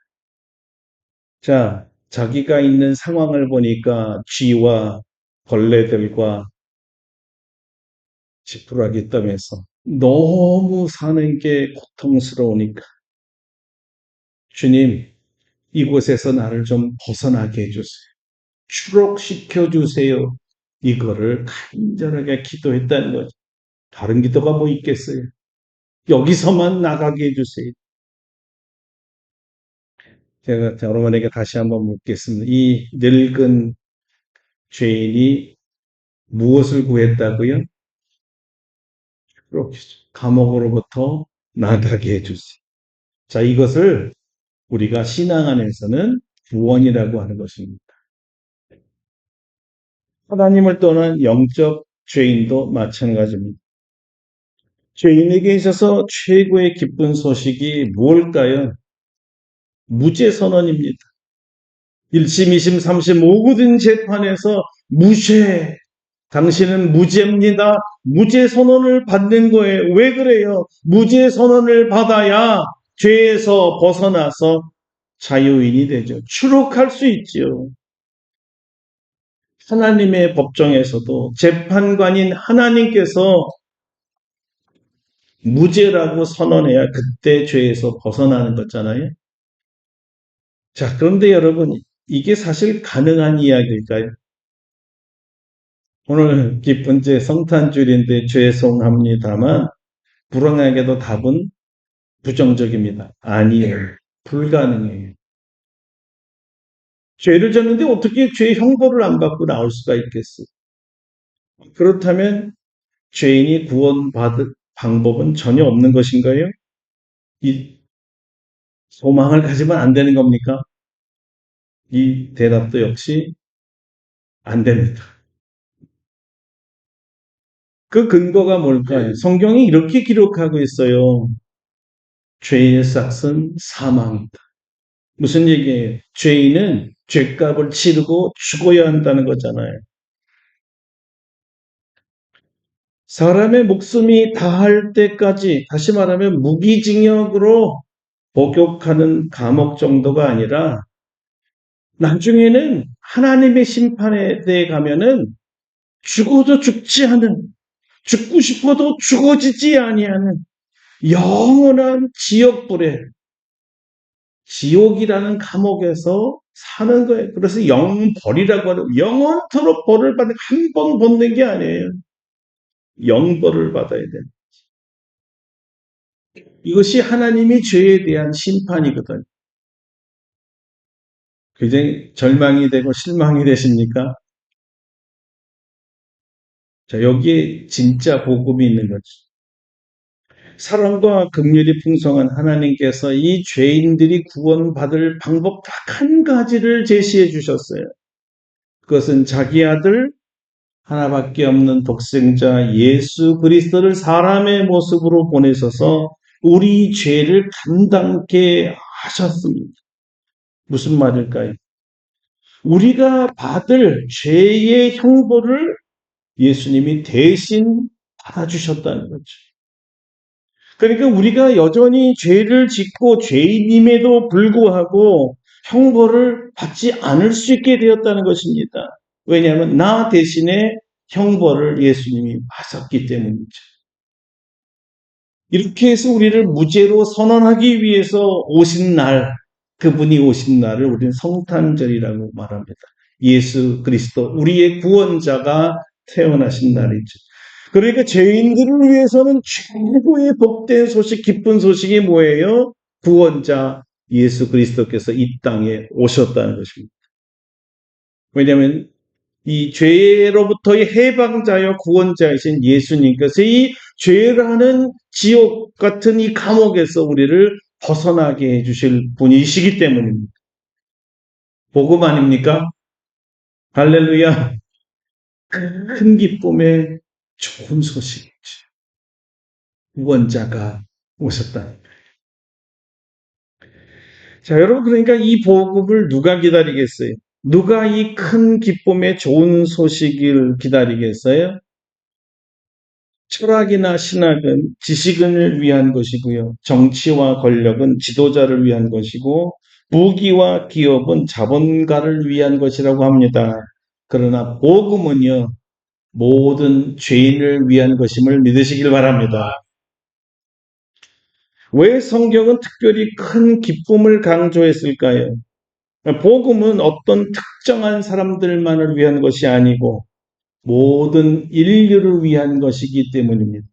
자, 자기가 있는 상황을 보니까 쥐와 벌레들과 지푸라기 땀에서 너무 사는 게 고통스러우니까 주님, 이곳에서 나를 좀 벗어나게 해주세요. 추록시켜 주세요. 이거를 간절하게 기도했다는 거죠. 다른 기도가 뭐 있겠어요? 여기서만 나가게 해주세요. 제가 여러분에게 다시 한번 묻겠습니다. 이 늙은 죄인이 무엇을 구했다고요? 그렇게 감옥으로부터 나가게 해주세요. 자, 이것을 우리가 신앙 안에서는 구원이라고 하는 것입니다. 하나님을 떠난 영적 죄인도 마찬가지입니다. 죄인에게 있어서 최고의 기쁜 소식이 뭘까요? 무죄 선언입니다. 1심, 2심, 3심 모든 재판에서 무죄, 당신은 무죄입니다. 무죄 선언을 받는 거예요. 왜 그래요? 무죄 선언을 받아야 죄에서 벗어나서 자유인이 되죠. 추록할 수 있죠. 하나님의 법정에서도 재판관인 하나님께서 무죄라고 선언해야 그때 죄에서 벗어나는 거잖아요. 자, 그런데 여러분, 이게 사실 가능한 이야기일까요? 오늘 기쁜 제 성탄절인데 죄송합니다만 불행하게도 답은 부정적입니다. 아니에요. 불가능해요. 죄를 졌는데 어떻게 죄 형벌을 안 받고 나올 수가 있겠어요? 그렇다면 죄인이 구원받을 방법은 전혀 없는 것인가요? 이 소망을 가지면 안 되는 겁니까? 이 대답도 역시 안 됩니다. 그 근거가 뭘까요? 성경이 이렇게 기록하고 있어요. 죄의 삭은 사망이다. 무슨 얘기예요? 죄인은 죄값을 치르고 죽어야 한다는 거잖아요. 사람의 목숨이 다할 때까지, 다시 말하면 무기징역으로 복역하는 감옥 정도가 아니라 나중에는 하나님의 심판에 대해 가면은 죽어도 죽지 않은, 죽고 싶어도 죽어지지 아니하는 영원한 지옥불에, 지옥이라는 감옥에서 사는 거예요. 그래서 영벌이라고 하는, 영원토록 벌을 받는, 한 번 받는 게 아니에요. 영벌을 받아야 돼요. 이것이 하나님이 죄에 대한 심판이거든요. 굉장히 절망이 되고 실망이 되십니까? 자, 여기에 진짜 복음이 있는 거죠. 사랑과 긍휼이 풍성한 하나님께서 이 죄인들이 구원받을 방법 딱 한 가지를 제시해 주셨어요. 그것은 자기 아들 하나밖에 없는 독생자 예수 그리스도를 사람의 모습으로 보내셔서 우리 죄를 감당케 하셨습니다. 무슨 말일까요? 우리가 받을 죄의 형벌을 예수님이 대신 받아주셨다는 거죠. 그러니까 우리가 여전히 죄를 짓고 죄인임에도 불구하고 형벌을 받지 않을 수 있게 되었다는 것입니다. 왜냐하면 나 대신에 형벌을 예수님이 하셨기 때문이죠. 이렇게 해서 우리를 무죄로 선언하기 위해서 오신 날, 그분이 오신 날을 우리는 성탄절이라고 말합니다. 예수 그리스도, 우리의 구원자가 태어나신 날이죠. 그러니까 죄인들을 위해서는 최고의 복된 소식, 기쁜 소식이 뭐예요? 구원자 예수 그리스도께서 이 땅에 오셨다는 것입니다. 왜냐하면 이 죄로부터의 해방자여 구원자이신 예수님께서 이 죄라는 지옥 같은 이 감옥에서 우리를 벗어나게 해주실 분이시기 때문입니다. 복음 아닙니까? 할렐루야. 큰 기쁨의 좋은 소식이죠. 구원자가 오셨다. 자, 여러분, 그러니까 이 복음을 누가 기다리겠어요? 누가 이 큰 기쁨의 좋은 소식을 기다리겠어요? 철학이나 신학은 지식인을 위한 것이고요. 정치와 권력은 지도자를 위한 것이고, 부귀와 기업은 자본가를 위한 것이라고 합니다. 그러나 복음은요, 모든 죄인을 위한 것임을 믿으시길 바랍니다. 왜 성경은 특별히 큰 기쁨을 강조했을까요? 복음은 어떤 특정한 사람들만을 위한 것이 아니고 모든 인류를 위한 것이기 때문입니다.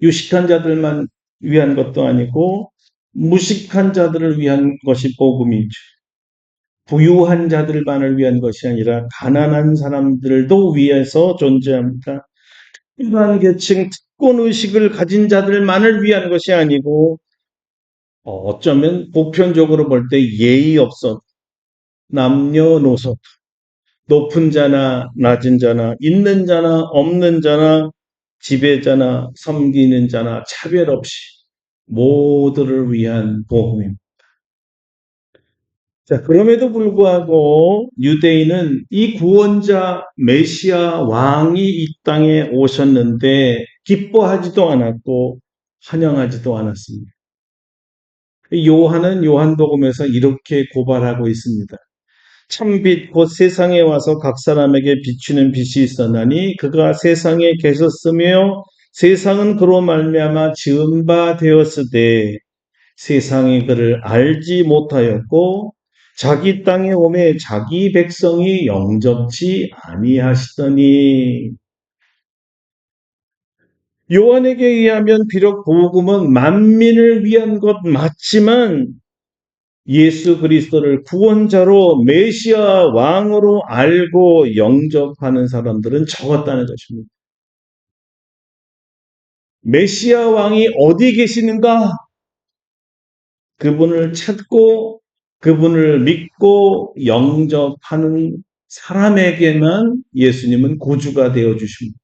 유식한 자들만 위한 것도 아니고 무식한 자들을 위한 것이 복음이죠. 부유한 자들만을 위한 것이 아니라 가난한 사람들도 위해서 존재합니다. 일반 계층 특권의식을 가진 자들만을 위한 것이 아니고 어쩌면 보편적으로 볼 때 예의 없어 남녀노소 높은 자나 낮은 자나 있는 자나 없는 자나 지배자나 섬기는 자나 차별 없이 모두를 위한 복음입니다. 자, 그럼에도 불구하고 유대인은 이 구원자 메시아 왕이 이 땅에 오셨는데 기뻐하지도 않았고 환영하지도 않았습니다. 요한은 요한복음에서 이렇게 고발하고 있습니다. 참빛 곧 세상에 와서 각 사람에게 비추는 빛이 있었나니 그가 세상에 계셨으며 세상은 그로 말미암아 지은 바 되었으되 세상이 그를 알지 못하였고 자기 땅에 오매 자기 백성이 영접지 아니하시더니. 요한에게 의하면 비록 복음은 만민을 위한 것 맞지만 예수 그리스도를 구원자로 메시아 왕으로 알고 영접하는 사람들은 적었다는 것입니다. 메시아 왕이 어디 계시는가? 그분을 찾고 그분을 믿고 영접하는 사람에게만 예수님은 구주가 되어 주십니다.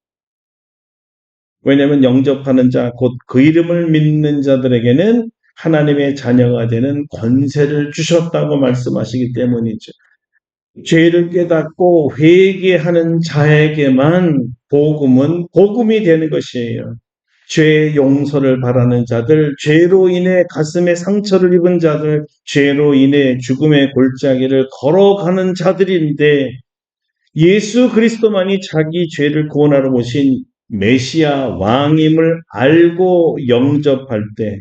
왜냐하면 영접하는 자, 곧 그 이름을 믿는 자들에게는 하나님의 자녀가 되는 권세를 주셨다고 말씀하시기 때문이죠. 죄를 깨닫고 회개하는 자에게만 복음은 복음이 되는 것이에요. 죄 용서를 바라는 자들, 죄로 인해 가슴에 상처를 입은 자들, 죄로 인해 죽음의 골짜기를 걸어가는 자들인데 예수 그리스도만이 자기 죄를 구원하러 오신 메시아 왕임을 알고 영접할 때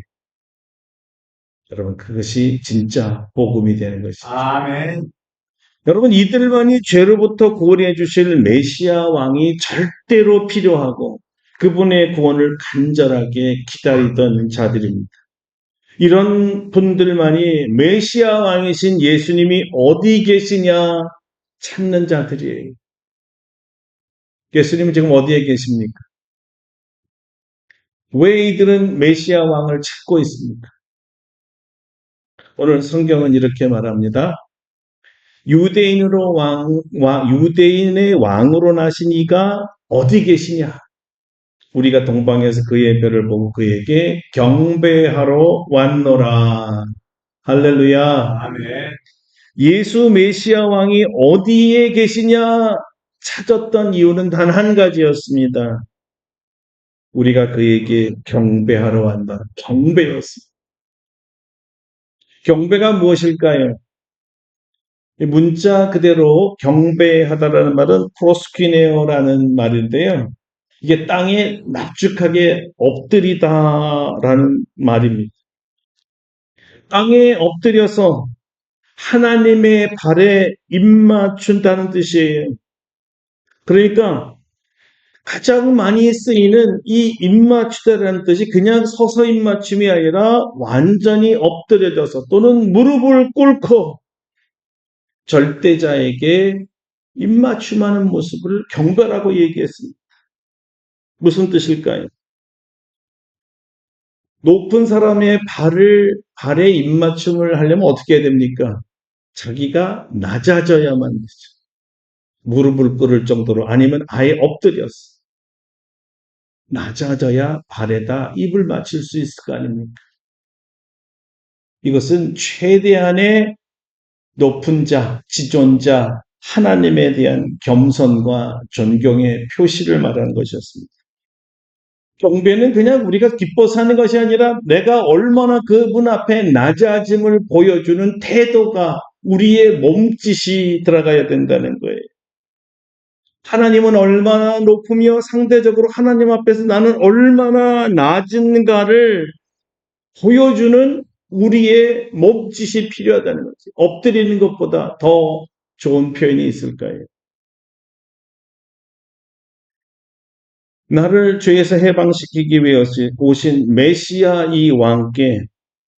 여러분 그것이 진짜 복음이 되는 것이죠. 아멘. 여러분 이들만이 죄로부터 구원해 주실 메시아 왕이 절대로 필요하고 그분의 구원을 간절하게 기다리던 자들입니다. 이런 분들만이 메시아 왕이신 예수님이 어디 계시냐 찾는 자들이에요. 예수님은 지금 어디에 계십니까? 왜 이들은 메시아 왕을 찾고 있습니까? 오늘 성경은 이렇게 말합니다. 유대인의 왕으로 나신 이가 어디 계시냐? 우리가 동방에서 그의 별을 보고 그에게 경배하러 왔노라. 할렐루야. 아멘. 예수 메시아 왕이 어디에 계시냐 찾았던 이유는 단 한 가지였습니다. 우리가 그에게 경배하러 왔다. 경배였습니다. 경배가 무엇일까요? 문자 그대로 경배하다라는 말은 프로스퀴네어라는 말인데요. 이게 땅에 납죽하게 엎드리다라는 말입니다. 땅에 엎드려서 하나님의 발에 입맞춘다는 뜻이에요. 그러니까 가장 많이 쓰이는 이 입맞추다라는 뜻이 그냥 서서 입맞춤이 아니라 완전히 엎드려져서 또는 무릎을 꿇고 절대자에게 입맞춤하는 모습을 경배라고 얘기했습니다. 무슨 뜻일까요? 높은 사람의 발에 입맞춤을 하려면 어떻게 해야 됩니까? 자기가 낮아져야만 되죠. 무릎을 꿇을 정도로 아니면 아예 엎드렸어. 낮아져야 발에다 입을 맞출 수 있을 거 아닙니까? 이것은 최대한의 높은 자, 지존자, 하나님에 대한 겸손과 존경의 표시를 말하는 것이었습니다. 경배는 그냥 우리가 기뻐서 하는 것이 아니라 내가 얼마나 그분 앞에 낮아짐을 보여주는 태도가 우리의 몸짓이 들어가야 된다는 거예요. 하나님은 얼마나 높으며 상대적으로 하나님 앞에서 나는 얼마나 낮은가를 보여주는 우리의 몸짓이 필요하다는 거지. 엎드리는 것보다 더 좋은 표현이 있을까요? 나를 죄에서 해방시키기 위해 오신 메시아 이 왕께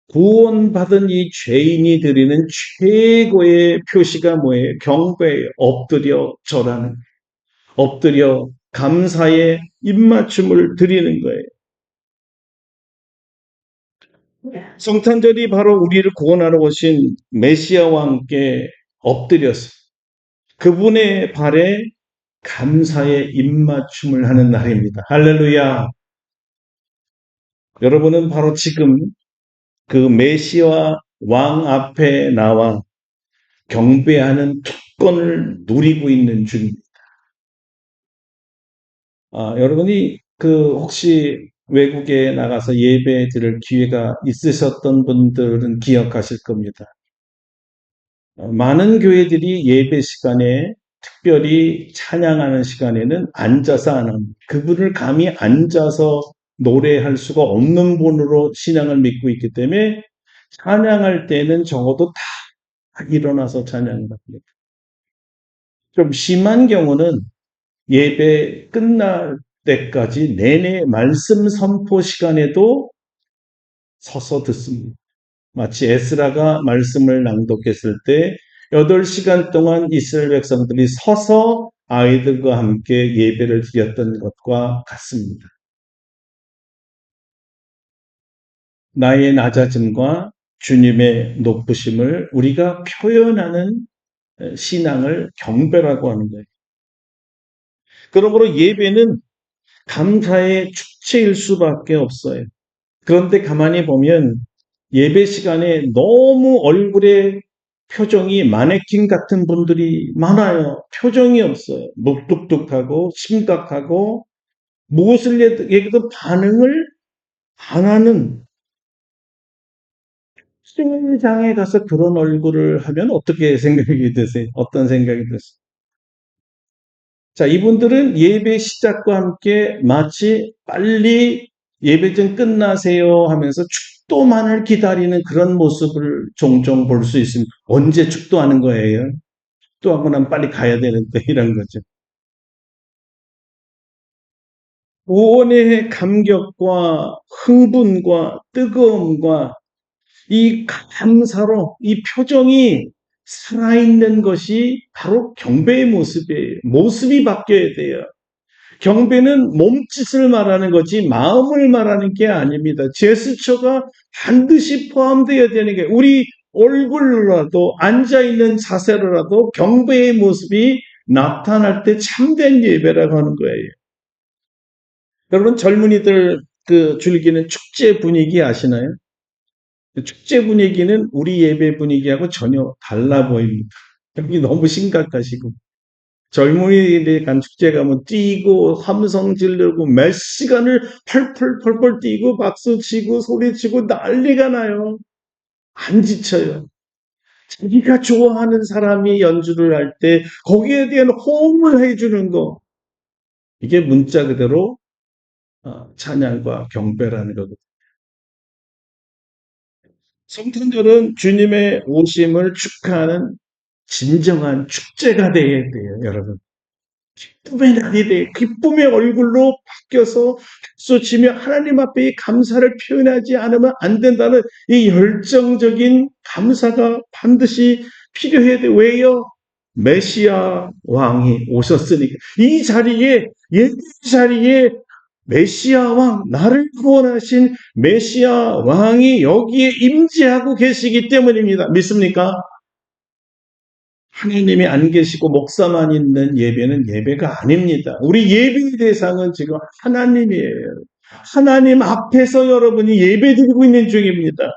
구원받은 이 죄인이 드리는 최고의 표시가 뭐예요? 경배예요. 엎드려 절하는, 엎드려 감사의 입맞춤을 드리는 거예요. 성탄절이 바로 우리를 구원하러 오신 메시아와 함께 엎드려서 그분의 발에 감사의 입맞춤을 하는 날입니다. 할렐루야. 여러분은 바로 지금 그 메시아 왕 앞에 나와 경배하는 특권을 누리고 있는 중입니다. 여러분이 혹시 외국에 나가서 예배 드릴 기회가 있으셨던 분들은 기억하실 겁니다. 많은 교회들이 예배 시간에 특별히 찬양하는 시간에는 앉아서 안 합니다. 그분을 감히 앉아서 노래할 수가 없는 분으로 신앙을 믿고 있기 때문에 찬양할 때는 적어도 다 일어나서 찬양을 합니다. 좀 심한 경우는 예배 끝날 때까지 내내 말씀 선포 시간에도 서서 듣습니다. 마치 에스라가 말씀을 낭독했을 때 8시간 동안 이스라엘 백성들이 서서 아이들과 함께 예배를 드렸던 것과 같습니다. 나의 낮아짐과 주님의 높으심을 우리가 표현하는 신앙을 경배라고 하는 거예요. 그러므로 예배는 감사의 축제일 수밖에 없어요. 그런데 가만히 보면 예배 시간에 너무 얼굴에 표정이 마네킹 같은 분들이 많아요. 표정이 없어요. 묵뚝뚝하고 심각하고 무엇을 얘기도 반응을 안 하는 수영장에 가서 그런 얼굴을 하면 어떻게 생각이 드세요? 어떤 생각이 드세요? 자, 이분들은 예배 시작과 함께 마치 빨리 예배 좀 끝나세요 하면서 축도만을 기다리는 그런 모습을 종종 볼 수 있습니다. 언제 축도하는 거예요? 축도하고 나면 빨리 가야 되는데 이런 거죠. 구원의 감격과 흥분과 뜨거움과 이 감사로 이 표정이 살아있는 것이 바로 경배의 모습이에요. 모습이 바뀌어야 돼요. 경배는 몸짓을 말하는 거지 마음을 말하는 게 아닙니다. 제스처가 반드시 포함되어야 되는 게 우리 얼굴로라도 앉아있는 자세로라도 경배의 모습이 나타날 때 참된 예배라고 하는 거예요. 여러분 젊은이들 즐기는 축제 분위기 아시나요? 축제 분위기는 우리 예배 분위기하고 전혀 달라 보입니다. 여기 너무 심각하시고 젊은이들이 간 축제 가면 뛰고 함성 지르고 몇 시간을 펄펄펄펄 뛰고 박수치고 소리치고 난리가 나요. 안 지쳐요. 자기가 좋아하는 사람이 연주를 할 때 거기에 대한 호응을 해주는 거. 이게 문자 그대로 찬양과 경배라는 거거든요. 성탄절은 주님의 오심을 축하하는 진정한 축제가 되어야 돼요, 여러분. 기쁨의 날이 돼. 기쁨의 얼굴로 바뀌어서 쏟치며 하나님 앞에 이 감사를 표현하지 않으면 안 된다는 이 열정적인 감사가 반드시 필요해야 돼. 왜요? 메시아 왕이 오셨으니까. 이 자리에 메시아 왕, 나를 구원하신 메시아 왕이 여기에 임재하고 계시기 때문입니다. 믿습니까? 하나님이 안 계시고 목사만 있는 예배는 예배가 아닙니다. 우리 예배의 대상은 지금 하나님이에요. 하나님 앞에서 여러분이 예배드리고 있는 중입니다.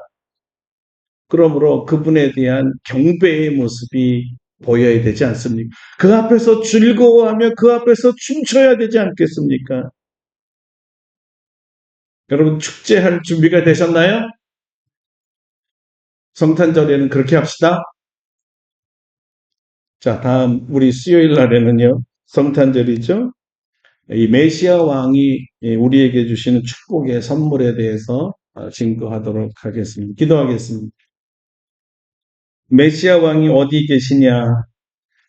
그러므로 그분에 대한 경배의 모습이 보여야 되지 않습니까? 그 앞에서 즐거워하며 그 앞에서 춤춰야 되지 않겠습니까? 여러분 축제할 준비가 되셨나요? 성탄절에는 그렇게 합시다. 자, 다음 우리 수요일 날에는요. 성탄절이죠. 이 메시아 왕이 우리에게 주시는 축복의 선물에 대해서 증거하도록 하겠습니다. 기도하겠습니다. 메시아 왕이 어디 계시냐?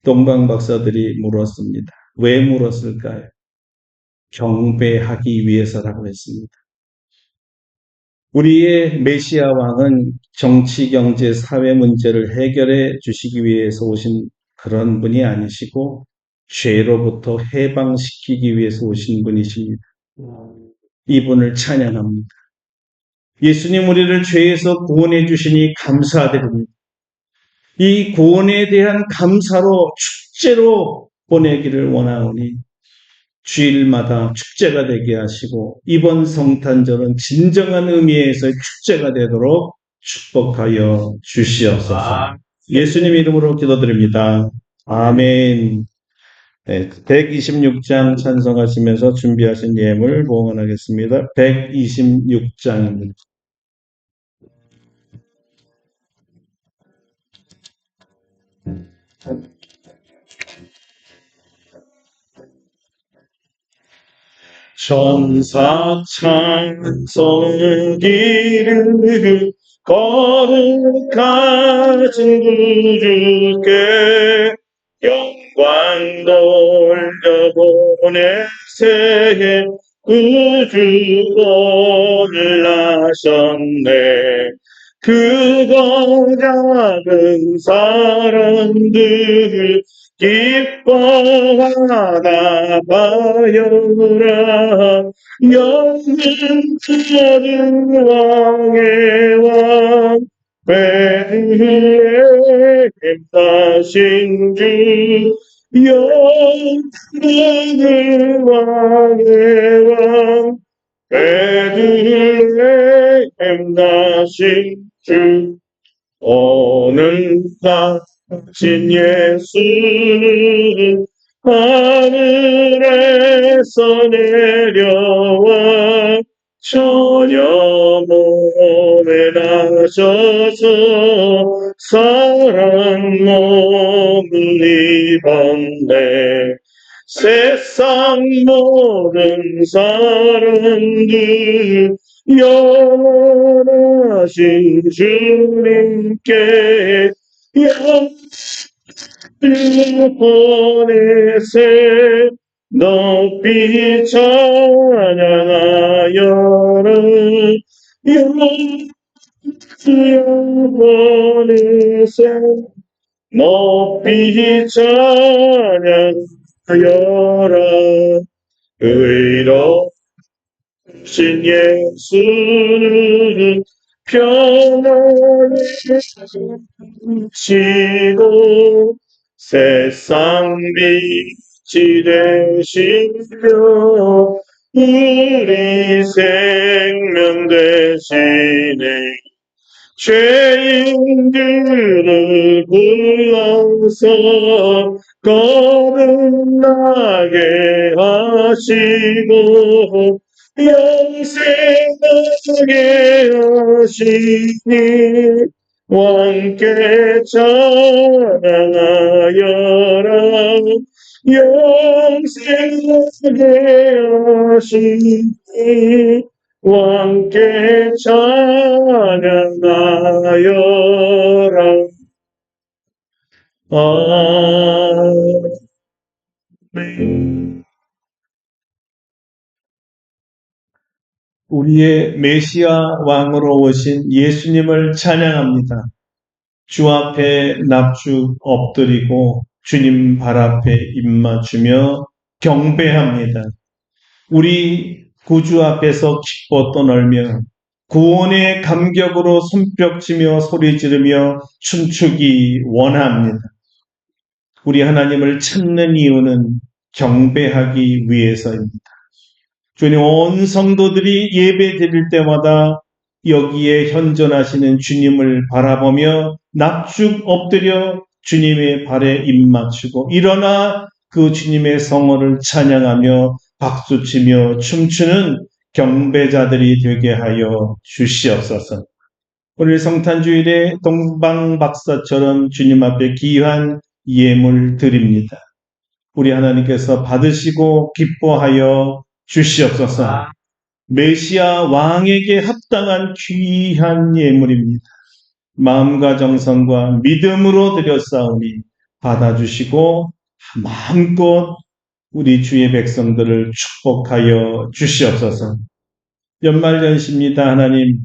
동방 박사들이 물었습니다. 왜 물었을까요? 경배하기 위해서라고 했습니다. 우리의 메시아 왕은 정치, 경제, 사회 문제를 해결해 주시기 위해서 오신 그런 분이 아니시고 죄로부터 해방시키기 위해서 오신 분이십니다. 이분을 찬양합니다. 예수님 우리를 죄에서 구원해 주시니 감사드립니다. 이 구원에 대한 감사로 축제로 보내기를 원하오니 주일마다 축제가 되게 하시고 이번 성탄절은 진정한 의미에서의 축제가 되도록 축복하여 주시옵소서. 예수님 이름으로 기도드립니다. 아멘. 네, 126장 찬송하시면서 준비하신 예물 봉헌하겠습니다. 126장입니다. 천사 찬송기를 거룩하신 구주께 영광 돌려보내 새해 구주 오늘 나셨네. 크고 작은 사람들 기뻐하다 바여라. 영생자는 왕의 왕 베들레헴 사신 주 영생자는 왕의 왕 베들레헴 나신 주 오늘 나신 예수 하늘에서 내려와 처녀 몸에 나셔서 사랑 몸을 입었네. 세상 모든 사람들 영원하신 주님께 보내세 높이 찬양하여라. 보내세 높이 찬양하여라. 의로우신 예수는 평안을 주시고 세상 빛이 되시며 우리 생명 되시네. 죄인들을 불러서 거듭나게 하시고 영생하게 하시니 왕께 찬양하여라. 영생하게 하시니 왕께 찬양하여라. 우리의 메시아 왕으로 오신 예수님을 찬양합니다. 주 앞에 납죽 엎드리고 주님 발 앞에 입맞추며 경배합니다. 우리 구주 앞에서 기뻐 떠놀며 구원의 감격으로 손뼉치며 소리 지르며 춤추기 원합니다. 우리 하나님을 찾는 이유는 경배하기 위해서입니다. 주님, 온 성도들이 예배 드릴 때마다 여기에 현존하시는 주님을 바라보며 납죽 엎드려 주님의 발에 입맞추고 일어나 그 주님의 성호를 찬양하며 박수치며 춤추는 경배자들이 되게 하여 주시옵소서. 오늘 성탄주일에 동방박사처럼 주님 앞에 귀한 예물 드립니다. 우리 하나님께서 받으시고 기뻐하여 주시옵소서. 메시아 왕에게 합당한 귀한 예물입니다. 마음과 정성과 믿음으로 드렸사오니 받아주시고 마음껏 우리 주의 백성들을 축복하여 주시옵소서. 연말연시입니다. 하나님,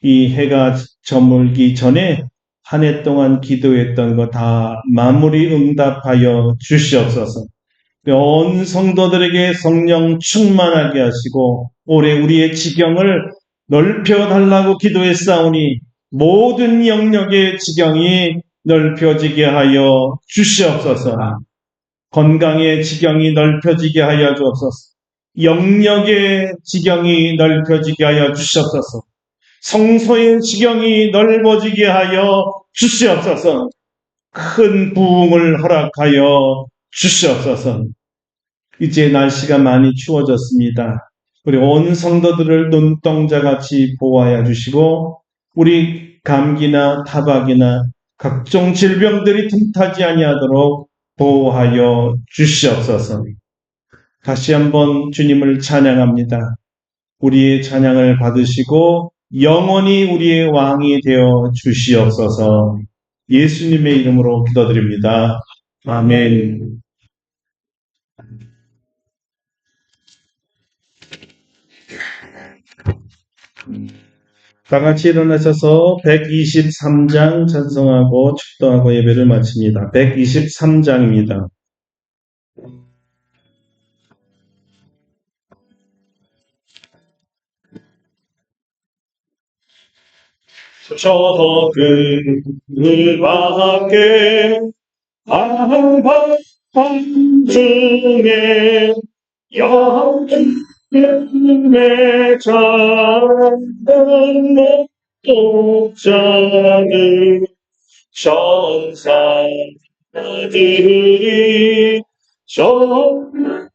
이 해가 저물기 전에 한 해 동안 기도했던 거 다 마무리 응답하여 주시옵소서. 온 성도들에게 성령 충만하게 하시고 올해 우리의 지경을 넓혀달라고 기도했사오니 모든 영역의 지경이 넓혀지게 하여 주시옵소서. 건강의 지경이 넓혀지게 하여 주옵소서. 영역의 지경이 넓혀지게 하여 주시옵소서. 성소의 지경이 넓어지게 하여 주시옵소서. 큰 부흥을 허락하여 주시옵소서. 이제 날씨가 많이 추워졌습니다. 우리 온 성도들을 눈동자같이 보호하여 주시고 우리 감기나 타박이나 각종 질병들이 틈타지 아니하도록 보호하여 주시옵소서. 다시 한번 주님을 찬양합니다. 우리의 찬양을 받으시고 영원히 우리의 왕이 되어 주시옵소서. 예수님의 이름으로 기도드립니다. 아멘. 다 같이 일어나셔서 123장 찬송하고 축도하고 예배를 마칩니다. 123장입니다. 저 그늘밖에 한밤 중에 영혼의 작은 목독자는 천사들이 전하지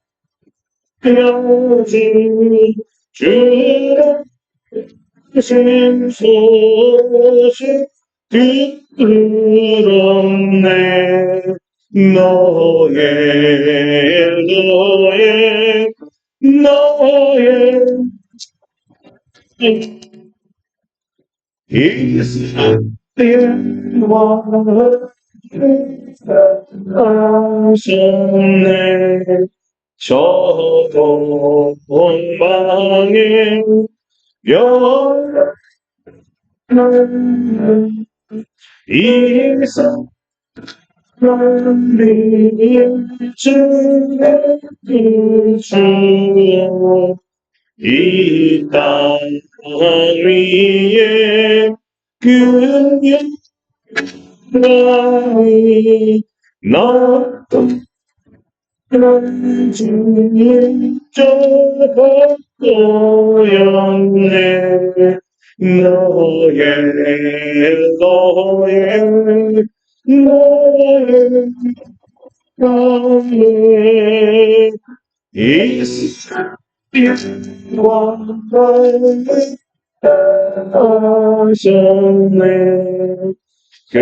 주의 신 소식 들었네. 너의 이스라엘 왕하셨네. 저 동방에 이 땅 위에 그 영광이 너도 주님 저거였네. 너의 가에 이스라엘 왕을 하셨네. 그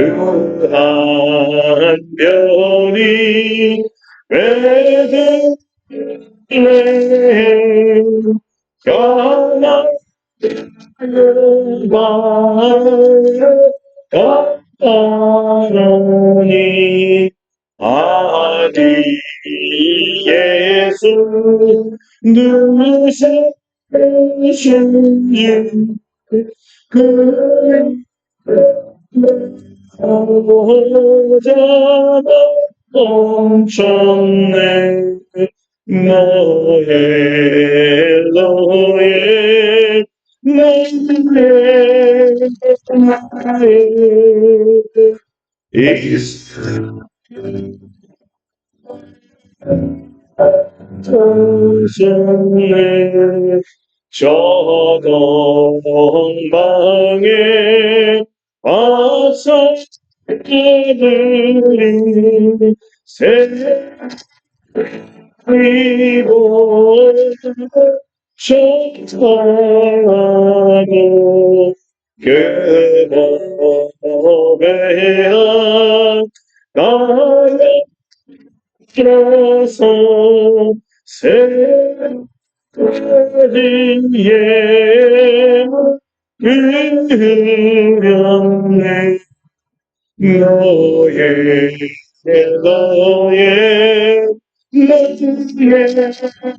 한 별이 베들레헴 가나니 아들이 예수 누구세신 그 보호자가 엄청내 너의 나의 이스라엘 저 동방에 와서 그들이 세리고 저하고 그 법에 나가서 세리에 그렸네 너의 너의 이스라엘 나셨네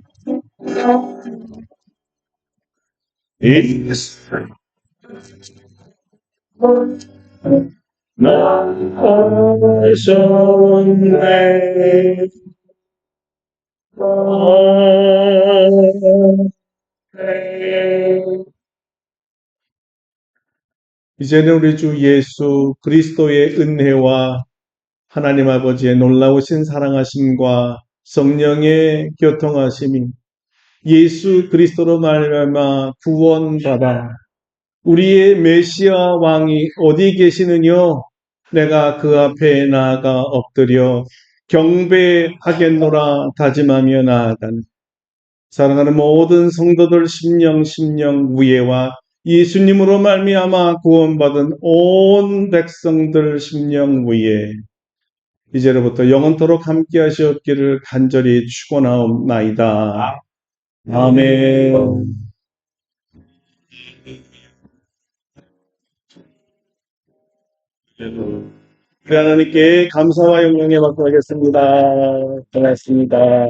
이제는 우리 주 예수 그리스도의 은혜와 하나님 아버지의 놀라우신 사랑하심과 성령의 교통하심이 예수 그리스도로 말미암아 구원받아 우리의 메시아 왕이 어디 계시느뇨? 내가 그 앞에 나아가 엎드려 경배하겠노라 다짐하며 나아가는 사랑하는 모든 성도들 심령 무예와 예수님으로 말미암아 구원받은 온 백성들 심령 무예 이제로부터 영원토록 함께 하시옵기를 간절히 축원하옵나이다. 아멘. 우리 하나님께 감사와 영광의 박수 하겠습니다. 고맙습니다.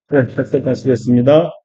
네, 백색하시겠습니다.